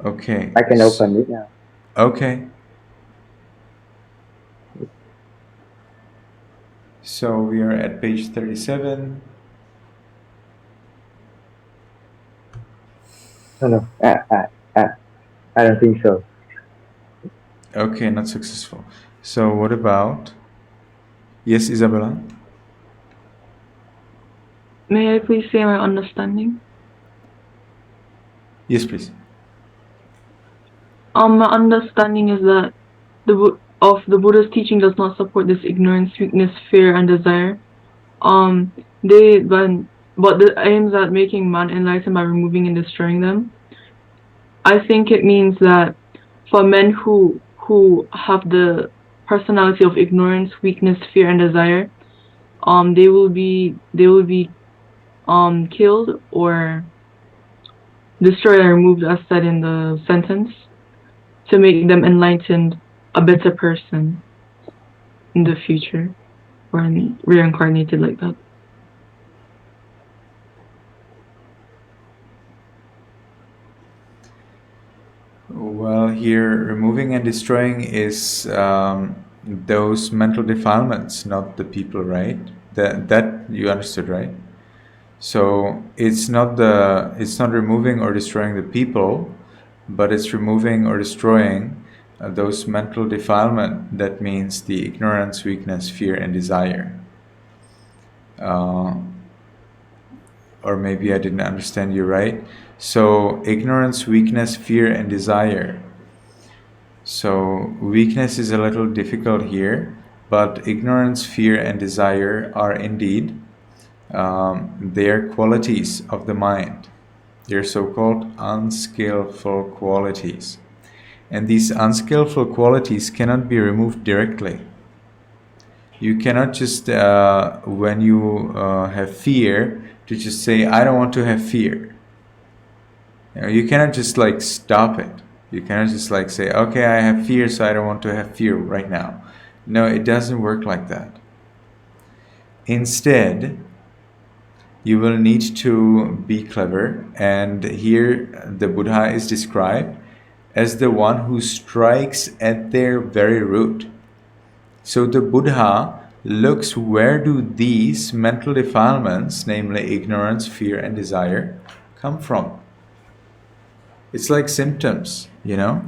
Speaker 3: Okay.
Speaker 2: I can open it now.
Speaker 3: Okay. So we are at page 37.
Speaker 2: No, I don't think so.
Speaker 3: Okay, not successful. So what about... Yes, Isabella?
Speaker 9: May I please say my understanding?
Speaker 3: Yes, please.
Speaker 9: My understanding is that the Buddha's teaching does not support this ignorance, weakness, fear, and desire. But the aims at making man enlightened by removing and destroying them. I think it means that for men who have the personality of ignorance, weakness, fear, and desire, they will be killed or destroyed and removed as said in the sentence to make them enlightened, a better person in the future or reincarnated like that.
Speaker 3: Well, here, removing and destroying is those mental defilements, not the people, right? That you understood, right? So it's not removing or destroying the people, but it's removing or destroying those mental defilement. That means the ignorance, weakness, fear, and desire. Or maybe I didn't understand you right. So ignorance, weakness, fear, and desire. So weakness is a little difficult here, but ignorance, fear, and desire are indeed they are qualities of the mind. They're so-called unskillful qualities. And these unskillful qualities cannot be removed directly. You cannot just, when you have fear, to just say, I don't want to have fear. You cannot just like stop it. You cannot just like say, okay, I have fear, so I don't want to have fear right now. No, it doesn't work like that. Instead, you will need to be clever, and here the Buddha is described as the one who strikes at their very root. So the Buddha looks where do these mental defilements, namely ignorance, fear, and desire, come from. It's like symptoms, you know?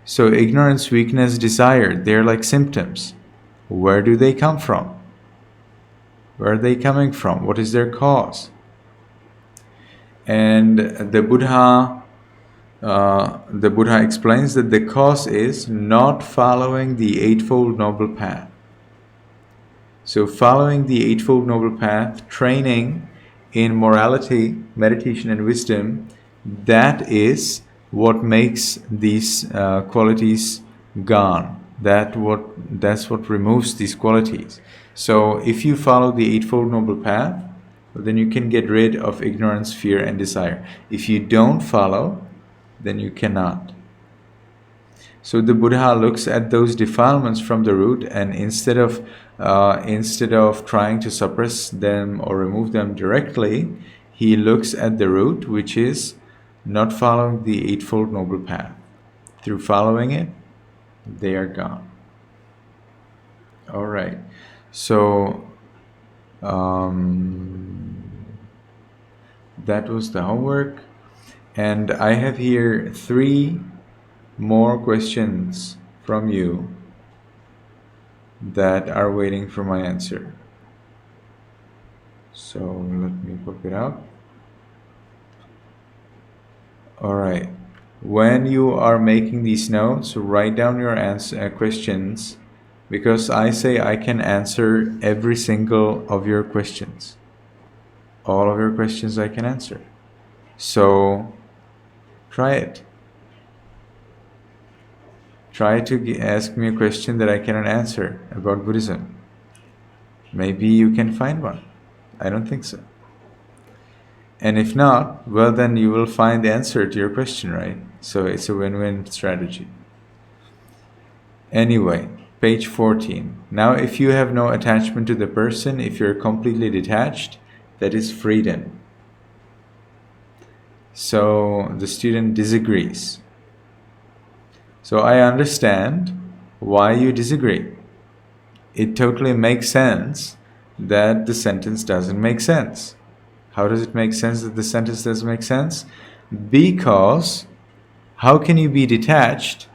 Speaker 3: So ignorance, weakness, desire, they're like symptoms. Where do they come from? Where are they coming from? What is their cause? And the Buddha explains that the cause is not following the Eightfold Noble Path. So following the Eightfold Noble Path, training in morality, meditation, and wisdom, that is what makes these qualities gone. That's what removes these qualities. So if you follow the Eightfold Noble Path, then you can get rid of ignorance, fear, and desire. If you don't follow, then you cannot. So the Buddha looks at those defilements from the root, and instead of trying to suppress them or remove them directly, he looks at the root, which is not following the Eightfold Noble Path. Through following it, they are gone. All right. So that was the homework, and I have here 3 more questions from you that are waiting for my answer. So let me pop it up. All right. When you are making these notes, write down your questions, because I say I can answer every single of your questions. All of your questions I can answer. So try it. Try to ask me a question that I cannot answer about Buddhism. Maybe you can find one. I don't think so. And if not, well, then you will find the answer to your question, right? So it's a win-win strategy. Anyway, page 14. Now, if you have no attachment to the person, if you're completely detached, that is freedom. So the student disagrees. So I understand why you disagree. It totally makes sense that the sentence doesn't make sense. How does it make sense that the sentence doesn't make sense? Because how can you be detached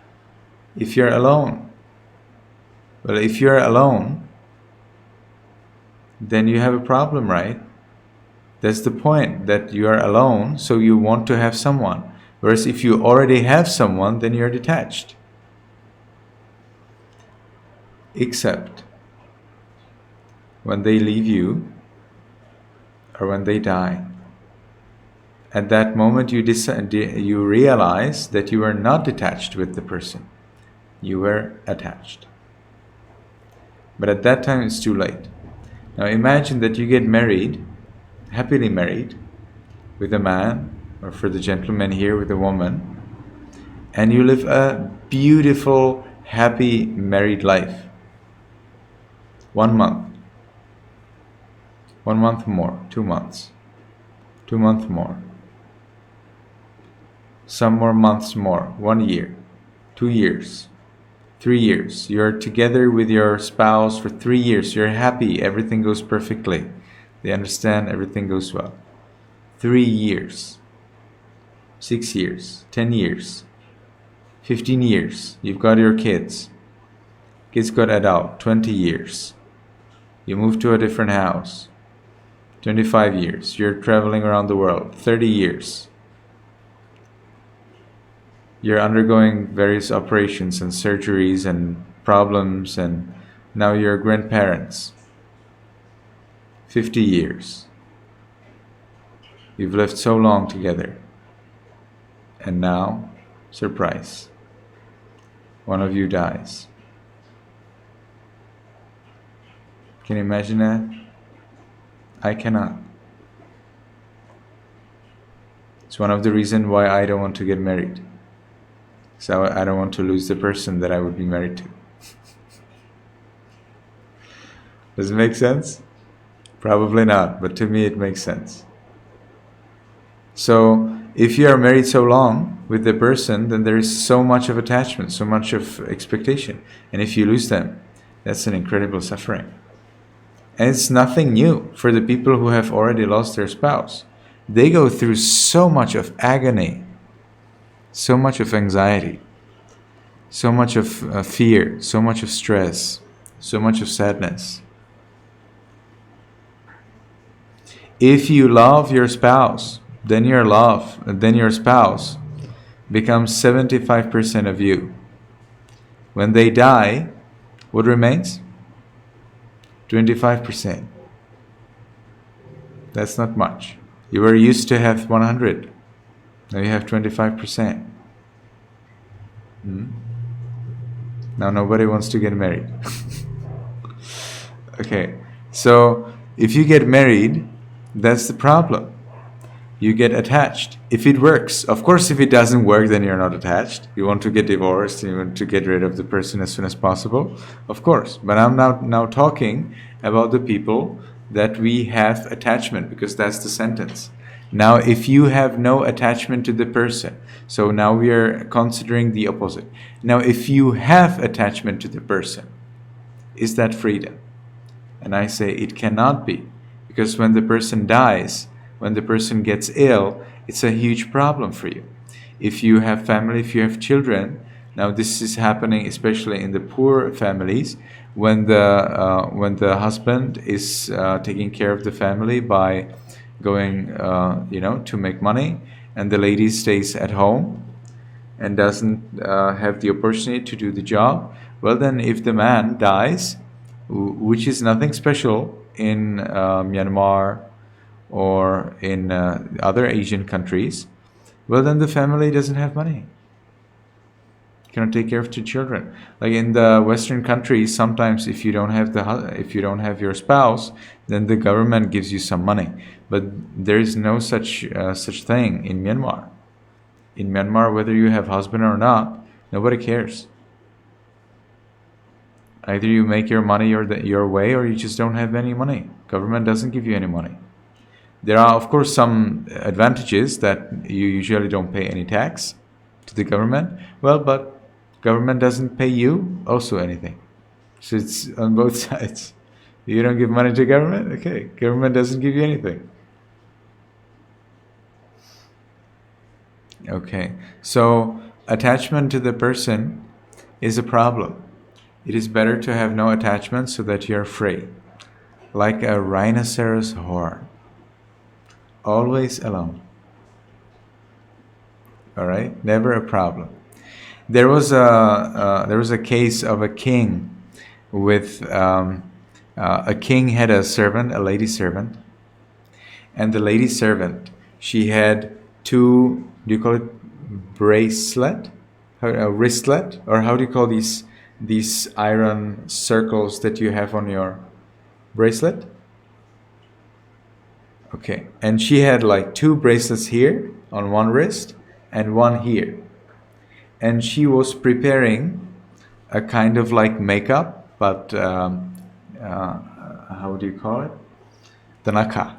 Speaker 3: if you're alone? Well, if you're alone, then you have a problem, right? That's the point, that you are alone, so you want to have someone. Whereas if you already have someone, then you're detached. Except when they leave you or when they die. At that moment, you realize that you are not detached with the person. You were attached. But at that time, it's too late. Now imagine that you get married, happily married, with a man, or for the gentleman here, with a woman, and you live a beautiful, happy married life. 1 month, 1 month more, 2 months, 2 months more, some more months more, 1 year, 2 years, 3 years. You're together with your spouse for 3 years. You're happy. Everything goes perfectly. They understand everything goes well. 3 years, 6 years, 10 years, 15 years. You've got your kids. Kids got adult. 20 years. You move to a different house. 25 years. You're traveling around the world. 30 years. You're undergoing various operations and surgeries and problems, and now you're grandparents. 50 years. You've lived so long together. And now, surprise, one of you dies. Can you imagine that? I cannot. It's one of the reasons why I don't want to get married. So I don't want to lose the person that I would be married to. Does it make sense? Probably not, but to me it makes sense. So if you are married so long with the person, then there is so much of attachment, so much of expectation. And if you lose them, that's an incredible suffering. And it's nothing new for the people who have already lost their spouse. They go through so much of agony, so much of anxiety, so much of fear, so much of stress, so much of sadness. If you love your spouse, then your spouse becomes 75% of you. When they die, what remains? 25%. That's not much. You were used to have 100. Now you have 25%. Now nobody wants to get married. Okay, so if you get married, that's the problem. You get attached. If it works, of course, if it doesn't work, then you're not attached. You want to get divorced, you want to get rid of the person as soon as possible, of course. But I'm now talking about the people that we have attachment, because that's the sentence. Now, if you have no attachment to the person, so now we are considering the opposite. Now, if you have attachment to the person, is that freedom? And I say it cannot be, because when the person dies, when the person gets ill, it's a huge problem for you. If you have family, if you have children, now this is happening especially in the poor families, when the husband is taking care of the family by going to make money, and the lady stays at home and doesn't have the opportunity to do the job. Well, then if the man dies, which is nothing special in Myanmar or in other Asian countries, well, then the family doesn't have money. Cannot take care of two children. Like in the Western countries, sometimes if you don't have your spouse, then the government gives you some money. But there is no such thing in Myanmar. In Myanmar, whether you have husband or not, nobody cares. Either you make your money your way, or you just don't have any money. Government doesn't give you any money. There are, of course, some advantages that you usually don't pay any tax to the government. Well, but government doesn't pay you also anything. So it's on both sides. You don't give money to government? Okay, government doesn't give you anything. Okay, so attachment to the person is a problem. It is better to have no attachment so that you're free. Like a rhinoceros horn. Always alone. All right, never a problem. There was a case of a king with a king had a servant, a lady servant, and the lady servant, she had two, do you call it bracelet, a wristlet, or how do you call these these iron circles that you have on your bracelet? Okay, and she had like 2 bracelets here on one wrist and one here. And she was preparing a kind of like makeup, but how do you call it? Tanaka.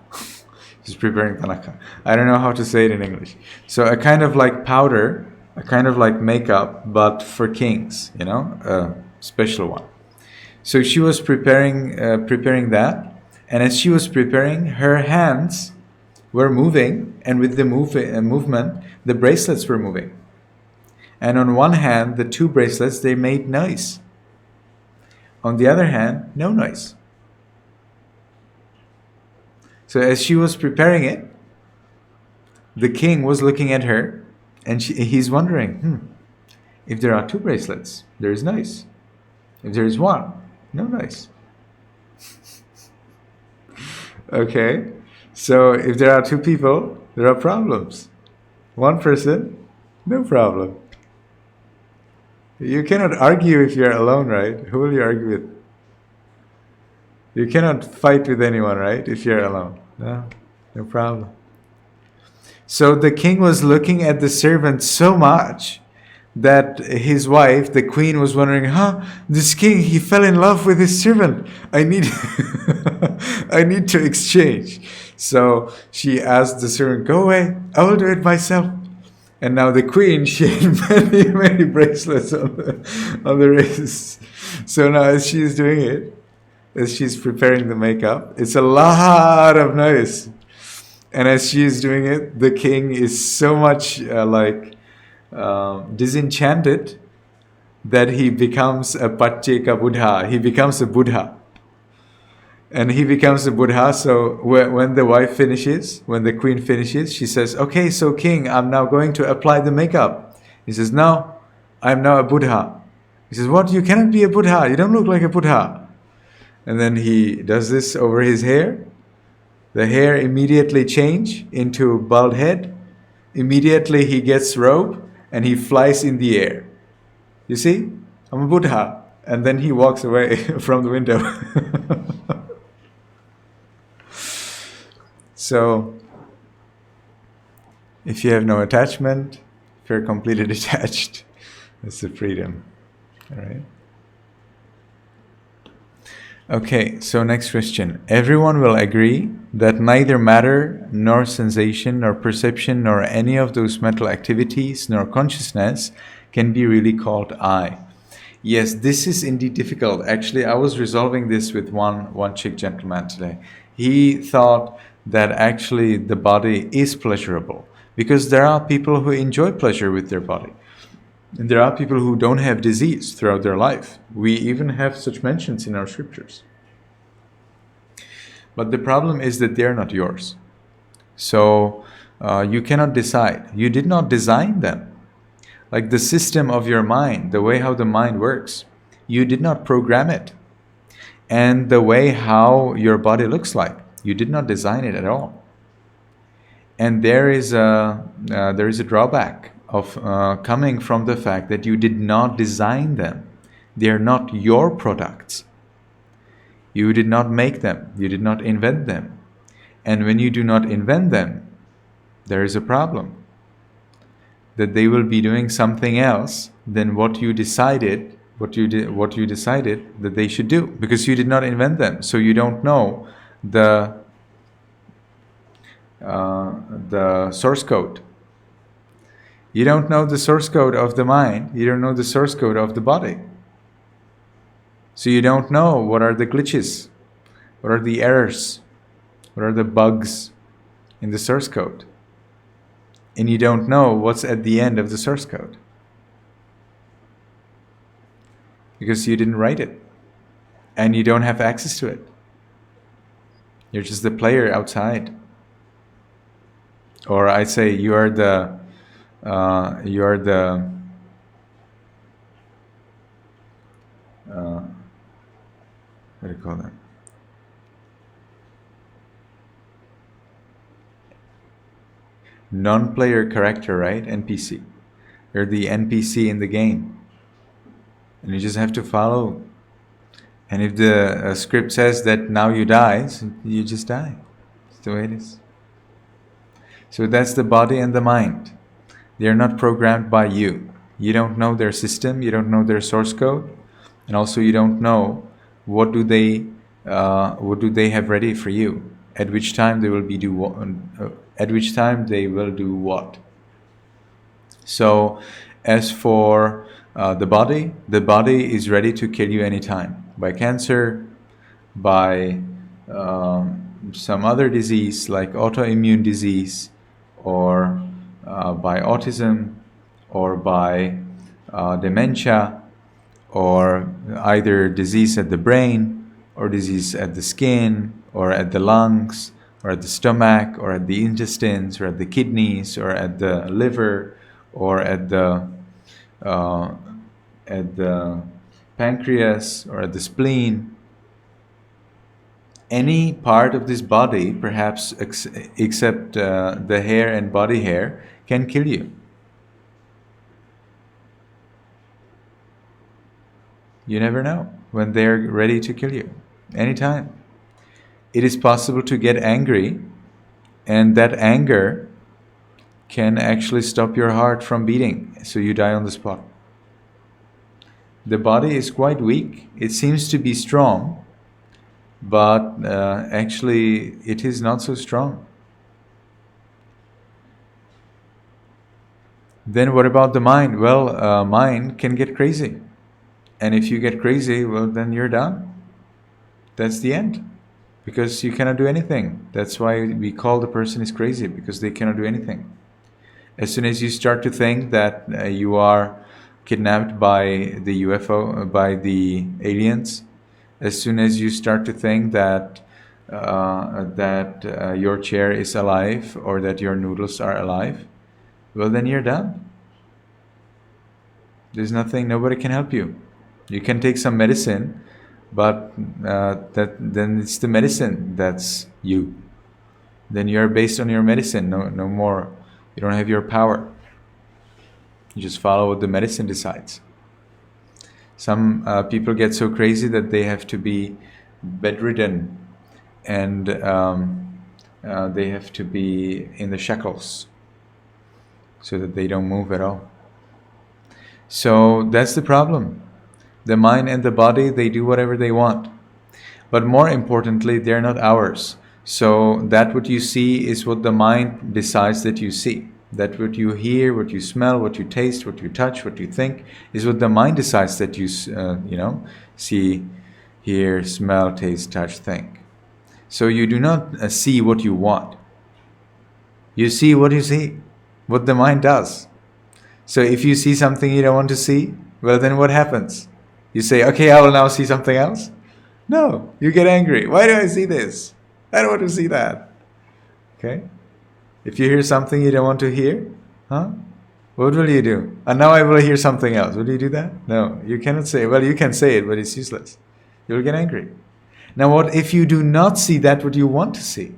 Speaker 3: She's preparing tanaka. I don't know how to say it in English. So a kind of like powder, a kind of like makeup, but for kings, you know, a special one. So she was preparing that, and as she was preparing, her hands were moving, and with the movement, the bracelets were moving. And on one hand, the 2 bracelets, they made noise. On the other hand, no noise. So as she was preparing it, the king was looking at her, and he's wondering, if there are 2 bracelets, there is noise. If there is one, no noise. Okay, so if there are 2 people, there are problems. One person, no problem. You cannot argue if you're alone, right? Who will you argue with? You cannot fight with anyone, right? If you're alone. No problem. So the king was looking at the servant so much that his wife, the queen, was wondering, this king, he fell in love with his servant. I need I need to exchange. So she asked the servant, go away, I will do it myself. And now the queen, she had many bracelets on the wrist. So now as she's doing it, as she's preparing the makeup, it's a lot of noise. And as she's doing it, the king is so much disenchanted that he becomes a Pacheka Buddha. He becomes a Buddha. And he becomes a Buddha. So when the wife finishes, when the queen finishes, she says, okay, so king, I'm now going to apply the makeup. He says, no, I'm now a Buddha. He says, what? You cannot be a Buddha. You don't look like a Buddha. And then he does this over his hair. The hair immediately change into bald head. Immediately he gets robe and he flies in the air. You see? I'm a Buddha. And then he walks away from the window. So, if you have no attachment, if you're completely detached, that's the freedom. All right? Okay, so next question. Everyone will agree that neither matter, nor sensation, nor perception, nor any of those mental activities, nor consciousness can be really called I. Yes, this is indeed difficult. Actually, I was resolving this with one Sikh gentleman today. He thought that actually the body is pleasurable because there are people who enjoy pleasure with their body. And there are people who don't have disease throughout their life. We even have such mentions in our scriptures. But the problem is that they're not yours. So you cannot decide. You did not design them. Like the system of your mind, the way how the mind works, you did not program it. And the way how your body looks like, you did not design it at all. And there is a drawback of coming from the fact that you did not design them. They are not your products. You did not make them. You did not invent them. And when you do not invent them, there is a problem. That they will be doing something else than what you decided, what you decided that they should do, because you did not invent them. So you don't know the source code. You don't know the source code of the mind. You don't know the source code of the body. So you don't know what are the glitches, what are the errors, what are the bugs in the source code. And you don't know what's at the end of the source code. Because you didn't write it. And you don't have access to it. You're just the player outside. Or I say you are the what do you call that? Non-player character, right? NPC. You're the NPC in the game. and you just have to follow. And if the script says that now you die, so you just die. It's the way it is. So that's the body and the mind. They are not programmed by you. You don't know their system, you don't know their source code, and also you don't know what do they have ready for you. At which time they will be do what, at which time they will do what. So, as for the body is ready to kill you anytime by cancer, by some other disease like autoimmune disease, or by autism, or by dementia, or either disease at the brain, or disease at the skin, or at the lungs, or at the stomach, or at the intestines, or at the kidneys, or at the liver, or uh, at the pancreas, or at the spleen. Any part of this body, perhaps except the hair and body hair, can kill you. You never know when they're ready to kill you. Anytime. It is possible to get angry, and that anger can actually stop your heart from beating, so you die on the spot. The body is quite weak. It seems to be strong, but actually it is not so strong. Then what about the mind? Well, mind can get crazy. And if you get crazy, well, then you're done. That's the end. Because you cannot do anything. That's why we call the person is crazy, because they cannot do anything. As soon as you start to think that you are kidnapped by the UFO, by the aliens, as soon as you start to think that your chair is alive, or that your noodles are alive, well, then you're done. There's nothing, nobody can help you. You can take some medicine, but then it's the medicine that's you. Then you're based on your medicine, no more. You don't have your power. You just follow what the medicine decides. Some people get so crazy that they have to be bedridden, and they have to be in the shackles so that they don't move at all. So that's the problem. The mind and the body, they do whatever they want. But more importantly, they're not ours. So that what you see is what the mind decides that you see. That what you hear, what you smell, what you taste, what you touch, what you think, is what the mind decides that you see, hear, smell, taste, touch, think. So you do not see what you want. You see what you see, what the mind does. So if you see something you don't want to see, well, then what happens? You say, okay, I will now see something else? No, you get angry. Why do I see this? I don't want to see that. Okay? If you hear something you don't want to hear, what will you do? And now I will hear something else. Will you do that? No, you cannot say. Well, you can say it, but it's useless. You will get angry. Now, what if you do not see that what you want to see?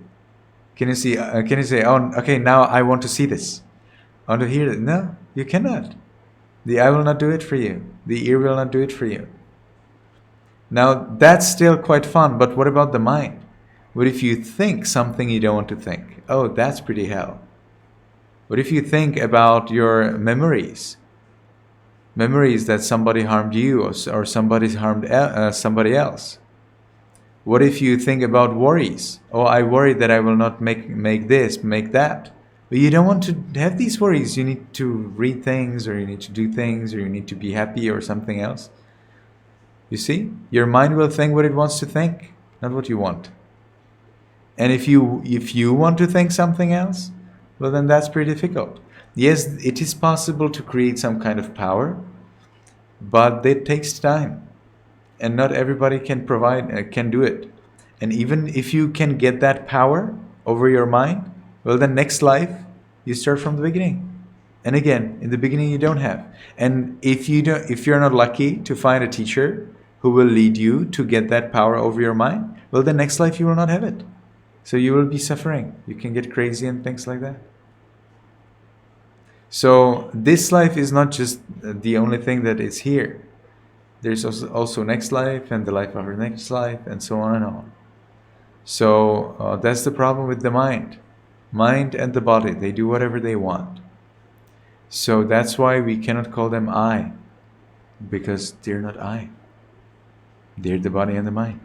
Speaker 3: Can you see? Can you say, "Oh, okay, now I want to see this. I want to hear it"? No, you cannot. The eye will not do it for you. The ear will not do it for you. Now, that's still quite fun, but what about the mind? What if you think something you don't want to think? Oh, that's pretty hell. What if you think about your memories? Memories that somebody harmed you, or somebody's harmed somebody else. What if you think about worries? Oh, I worry that I will not make this, make that. But you don't want to have these worries. You need to read things, or you need to do things, or you need to be happy, or something else. You see? Your mind will think what it wants to think, not what you want. And if you want to think something else, well, then that's pretty difficult. Yes, it is possible to create some kind of power, but it takes time. And not everybody can do it. And even if you can get that power over your mind, well, then next life you start from the beginning. And again, in the beginning you don't have. And if you're not lucky to find a teacher who will lead you to get that power over your mind, well, the next life you will not have it. So you will be suffering. You can get crazy and things like that. So this life is not just the only thing that is here. There's also next life and the life after next life, and so on and on. So that's the problem with the mind. Mind and the body, they do whatever they want. So that's why we cannot call them I, because they're not I. They're the body and the mind.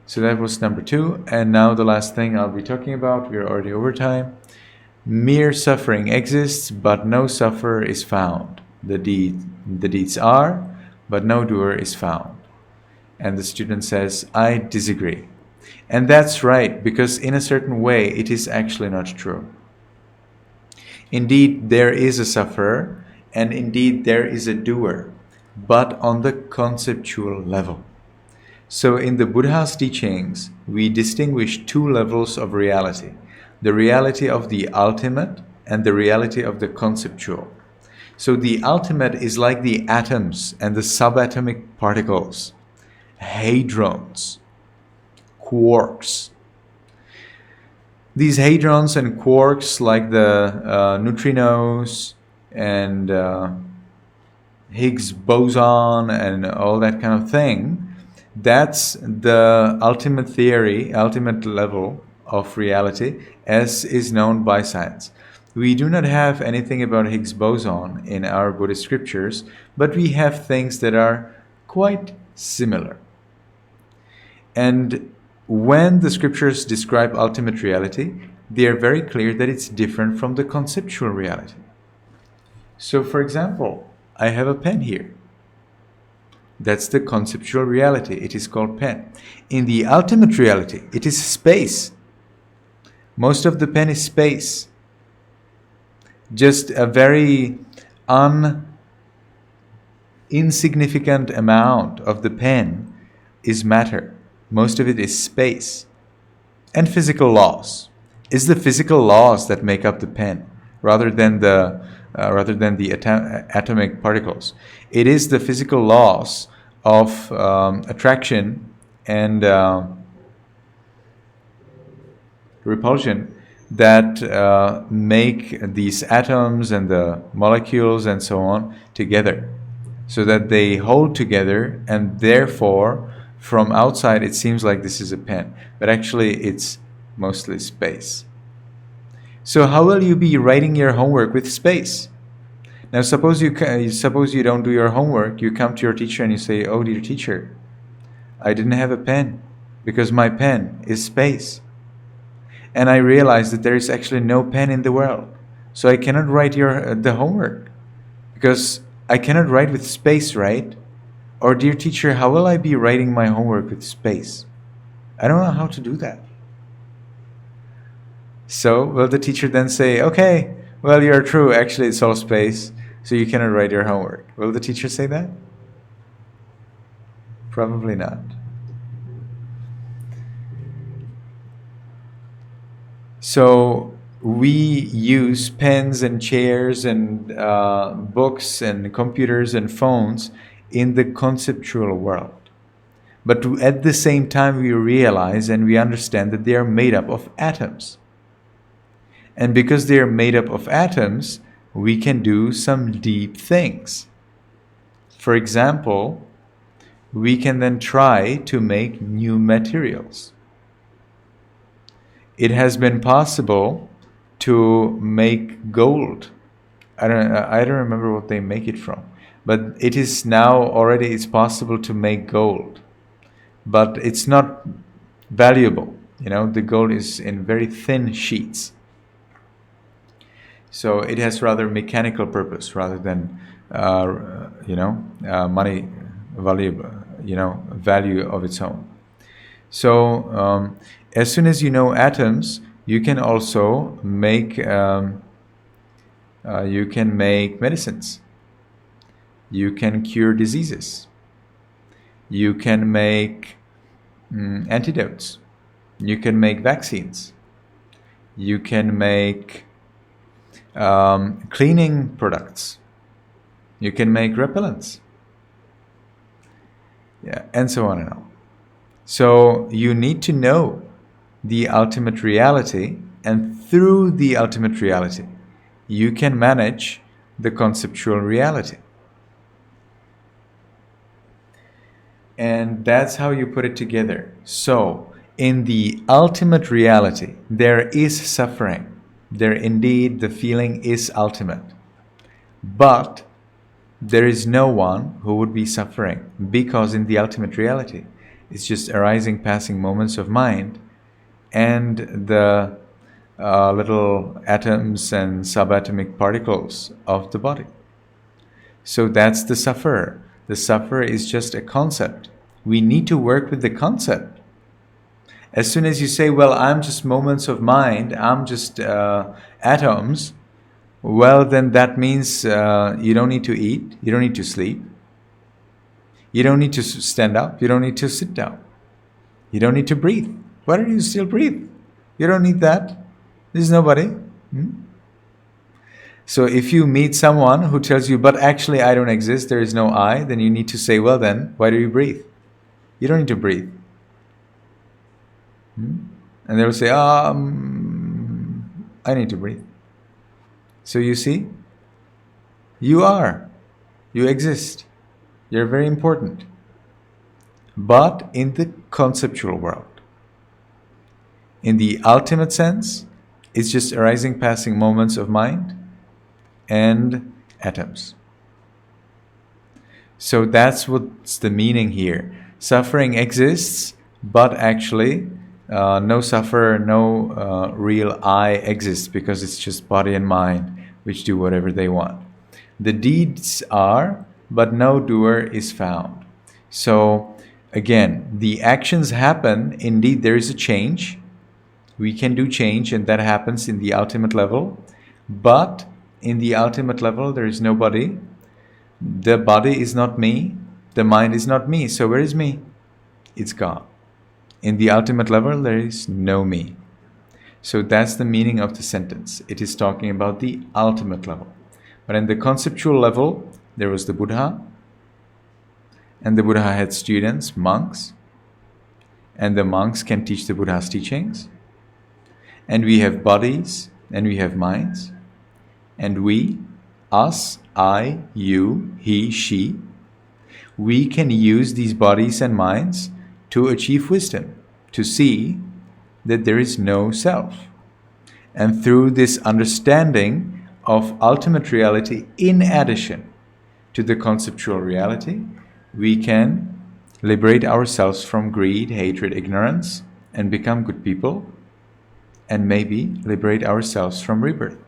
Speaker 3: So that was number 2. And now the last thing I'll be talking about, we're already over time. Mere suffering exists, but no sufferer is found. The deeds are, but no doer is found. And the student says, I disagree. And that's right, because in a certain way, it is actually not true. Indeed, there is a sufferer, and indeed, there is a doer, but on the conceptual level. So in the Buddha's teachings, we distinguish 2 levels of reality: the reality of the ultimate and the reality of the conceptual. So the ultimate is like the atoms and the subatomic particles, hadrons, quarks. These hadrons and quarks, like the neutrinos and Higgs boson and all that kind of thing, that's the ultimate theory, ultimate level of reality as is known by science. We do not have anything about Higgs boson in our Buddhist scriptures, but we have things that are quite similar. And when the scriptures describe ultimate reality, they are very clear that it's different from the conceptual reality. So, for example, I have a pen here. That's the conceptual reality. It is called pen. In the ultimate reality, it is space. Most of the pen is space. Just a very insignificant amount of the pen is matter. Most of it is space. And physical laws. It's the physical laws that make up the pen, rather than the atomic particles. It is the physical laws of attraction and repulsion that make these atoms and the molecules and so on together, so that they hold together, and therefore from outside it seems like this is a pen, but actually it's mostly space. So how will you be writing your homework with space? Now suppose you don't do your homework, you come to your teacher and you say, oh dear teacher, I didn't have a pen because my pen is space. And I realized that there is actually no pen in the world. So I cannot write the homework because I cannot write with space, right? Or dear teacher, how will I be writing my homework with space? I don't know how to do that. So will the teacher then say, okay, well, you're true, actually it's all space, so you cannot write your homework. Will the teacher say that? Probably not. So we use pens and chairs and books and computers and phones in the conceptual world. But at the same time, we realize and we understand that they are made up of atoms. And because they are made up of atoms, we can do some deep things. For example, we can then try to make new materials. It has been possible to make gold. I don't remember what they make it from, but it is now already it's possible to make gold. But it's not valuable. The gold is in very thin sheets. So it has rather mechanical purpose rather than money value of its own. So as soon as you know atoms, you can also make medicines. You can cure diseases. You can make antidotes. You can make vaccines. You can make cleaning products. You can make repellents. Yeah, and so on and on. So you need to know the ultimate reality, and through the ultimate reality, you can manage the conceptual reality. And that's how you put it together. So, in the ultimate reality, there is suffering. There indeed, the feeling is ultimate. But there is no one who would be suffering, because in the ultimate reality, it's just arising, passing moments of mind, and the little atoms and subatomic particles of the body. So that's the sufferer. The sufferer is just a concept. We need to work with the concept. As soon as you say, well, I'm just moments of mind, I'm just atoms, well, then that means you don't need to eat, you don't need to sleep, you don't need to stand up, you don't need to sit down, you don't need to breathe. Why do you still breathe? You don't need that. There's nobody. So if you meet someone who tells you, but actually I don't exist, there is no I, then you need to say, well, then why do you breathe? You don't need to breathe. And they will say, I need to breathe. So you see, you are, you exist, you're very important. But in the conceptual world, in the ultimate sense, it's just arising, passing moments of mind and atoms. So that's what's the meaning here. Suffering exists, but actually, no sufferer, no real I exists, because it's just body and mind which do whatever they want. The deeds are, but no doer is found. So again, the actions happen. Indeed, there is a change. We can do change, and that happens in the ultimate level. But in the ultimate level, there is nobody. The body is not me. The mind is not me. So where is me? It's gone. In the ultimate level, there is no me. So that's the meaning of the sentence. It is talking about the ultimate level. But in the conceptual level, there was the Buddha, and the Buddha had students, monks, and the monks can teach the Buddha's teachings. And we have bodies, and we have minds, and we, us, I, you, he, she, we can use these bodies and minds to achieve wisdom, to see that there is no self. And through this understanding of ultimate reality in addition to the conceptual reality, we can liberate ourselves from greed, hatred, ignorance, and become good people, and maybe liberate ourselves from rebirth.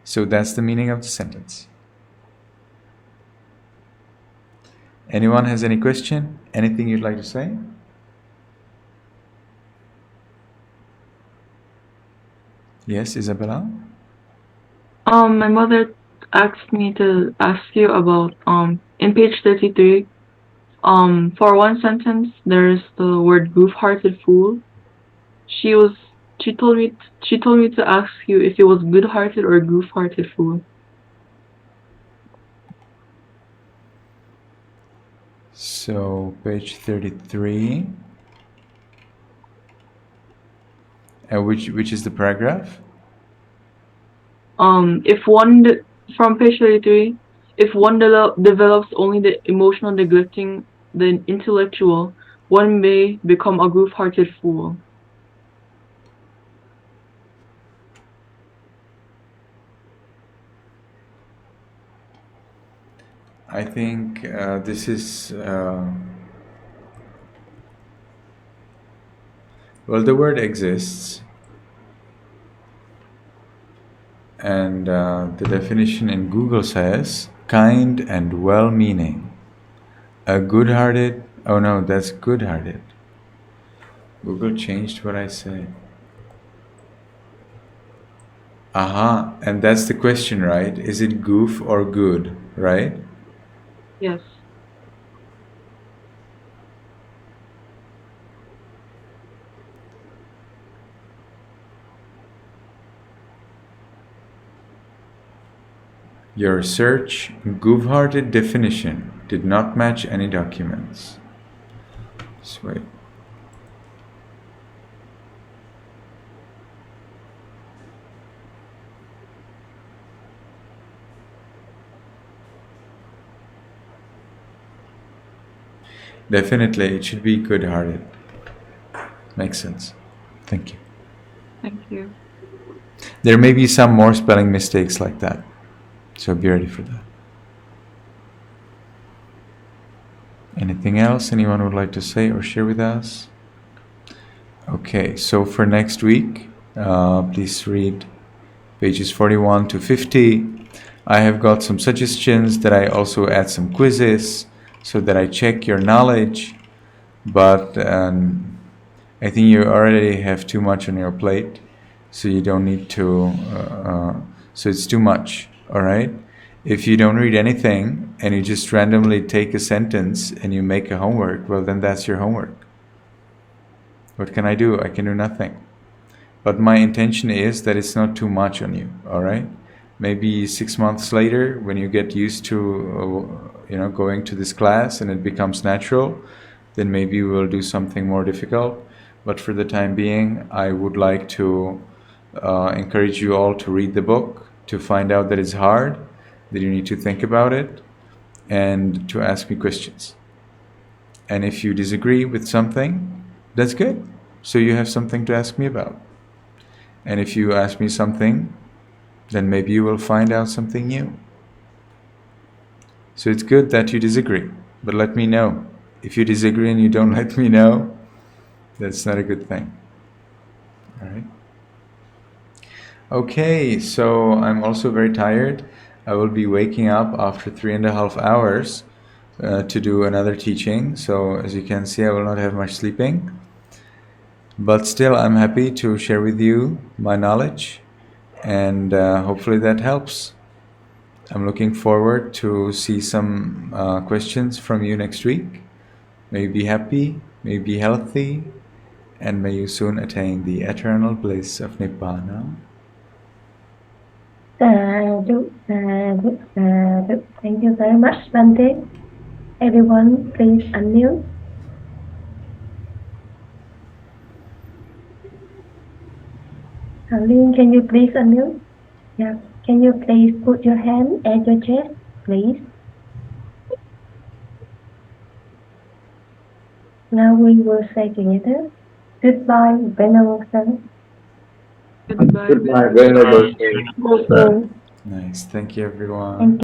Speaker 3: So that's the meaning of the sentence. Anyone has any question? Anything you'd like to say? Yes, Isabella?
Speaker 9: My mother asked me to ask you about in page 33. For one sentence, there's the word goof-hearted fool. She was she told me to ask you if it was good-hearted or goof-hearted fool.
Speaker 3: So, page 33. Which is the paragraph?
Speaker 9: If one from page 33, if one develops only the emotional neglecting the intellectual, one may become a goof-hearted fool.
Speaker 3: I think this is well, the word exists, and the definition in Google says kind and well-meaning. A good-hearted. Oh no, that's good-hearted. Google changed what I said. Aha, and that's the question, right? Is it goof or good, right?
Speaker 9: Yes.
Speaker 3: Your search goof-hearted definition did not match any documents. Sweet. Definitely, it should be good-hearted. Makes sense. Thank you.
Speaker 9: Thank you.
Speaker 3: There may be some more spelling mistakes like that, so be ready for that. Anything else anyone would like to say or share with us? Okay, so for next week, please read pages 41 to 50. I have got some suggestions that I also add some quizzes so that I check your knowledge, but I think you already have too much on your plate, so you don't need to, so it's too much, all right? If you don't read anything and you just randomly take a sentence and you make a homework, well, then that's your homework. What can I do? I can do nothing. But my intention is that it's not too much on you, all right? Maybe 6 months later, when you get used to, going to this class and it becomes natural, then maybe we'll do something more difficult. But for the time being, I would like to encourage you all to read the book, to find out that it's hard, that you need to think about it, and to ask me questions. And if you disagree with something, that's good. So you have something to ask me about. And if you ask me something, then maybe you will find out something new. So it's good that you disagree, but let me know. If you disagree and you don't let me know, that's not a good thing. All right. Okay, so I'm also very tired. I will be waking up after 3.5 hours to do another teaching. So as you can see, I will not have much sleeping. But still, I'm happy to share with you my knowledge, and hopefully that helps. I'm looking forward to see some questions from you next week. May you be happy, may you be healthy, and may you soon attain the eternal bliss of Nibbana.
Speaker 1: Sadhu, sadhu, sadhu. Thank you very much, Bante. Everyone, please unmute. Lynn, can you please unmute? Yeah. Can you please put your hand at your chest, please? Now we will say together, goodbye, Venerable Sir.
Speaker 9: Goodbye.
Speaker 2: Goodbye,
Speaker 9: Venerable.
Speaker 2: Venerable Sage.
Speaker 1: Thank you.
Speaker 3: Nice. Thank you, everyone.
Speaker 1: Thank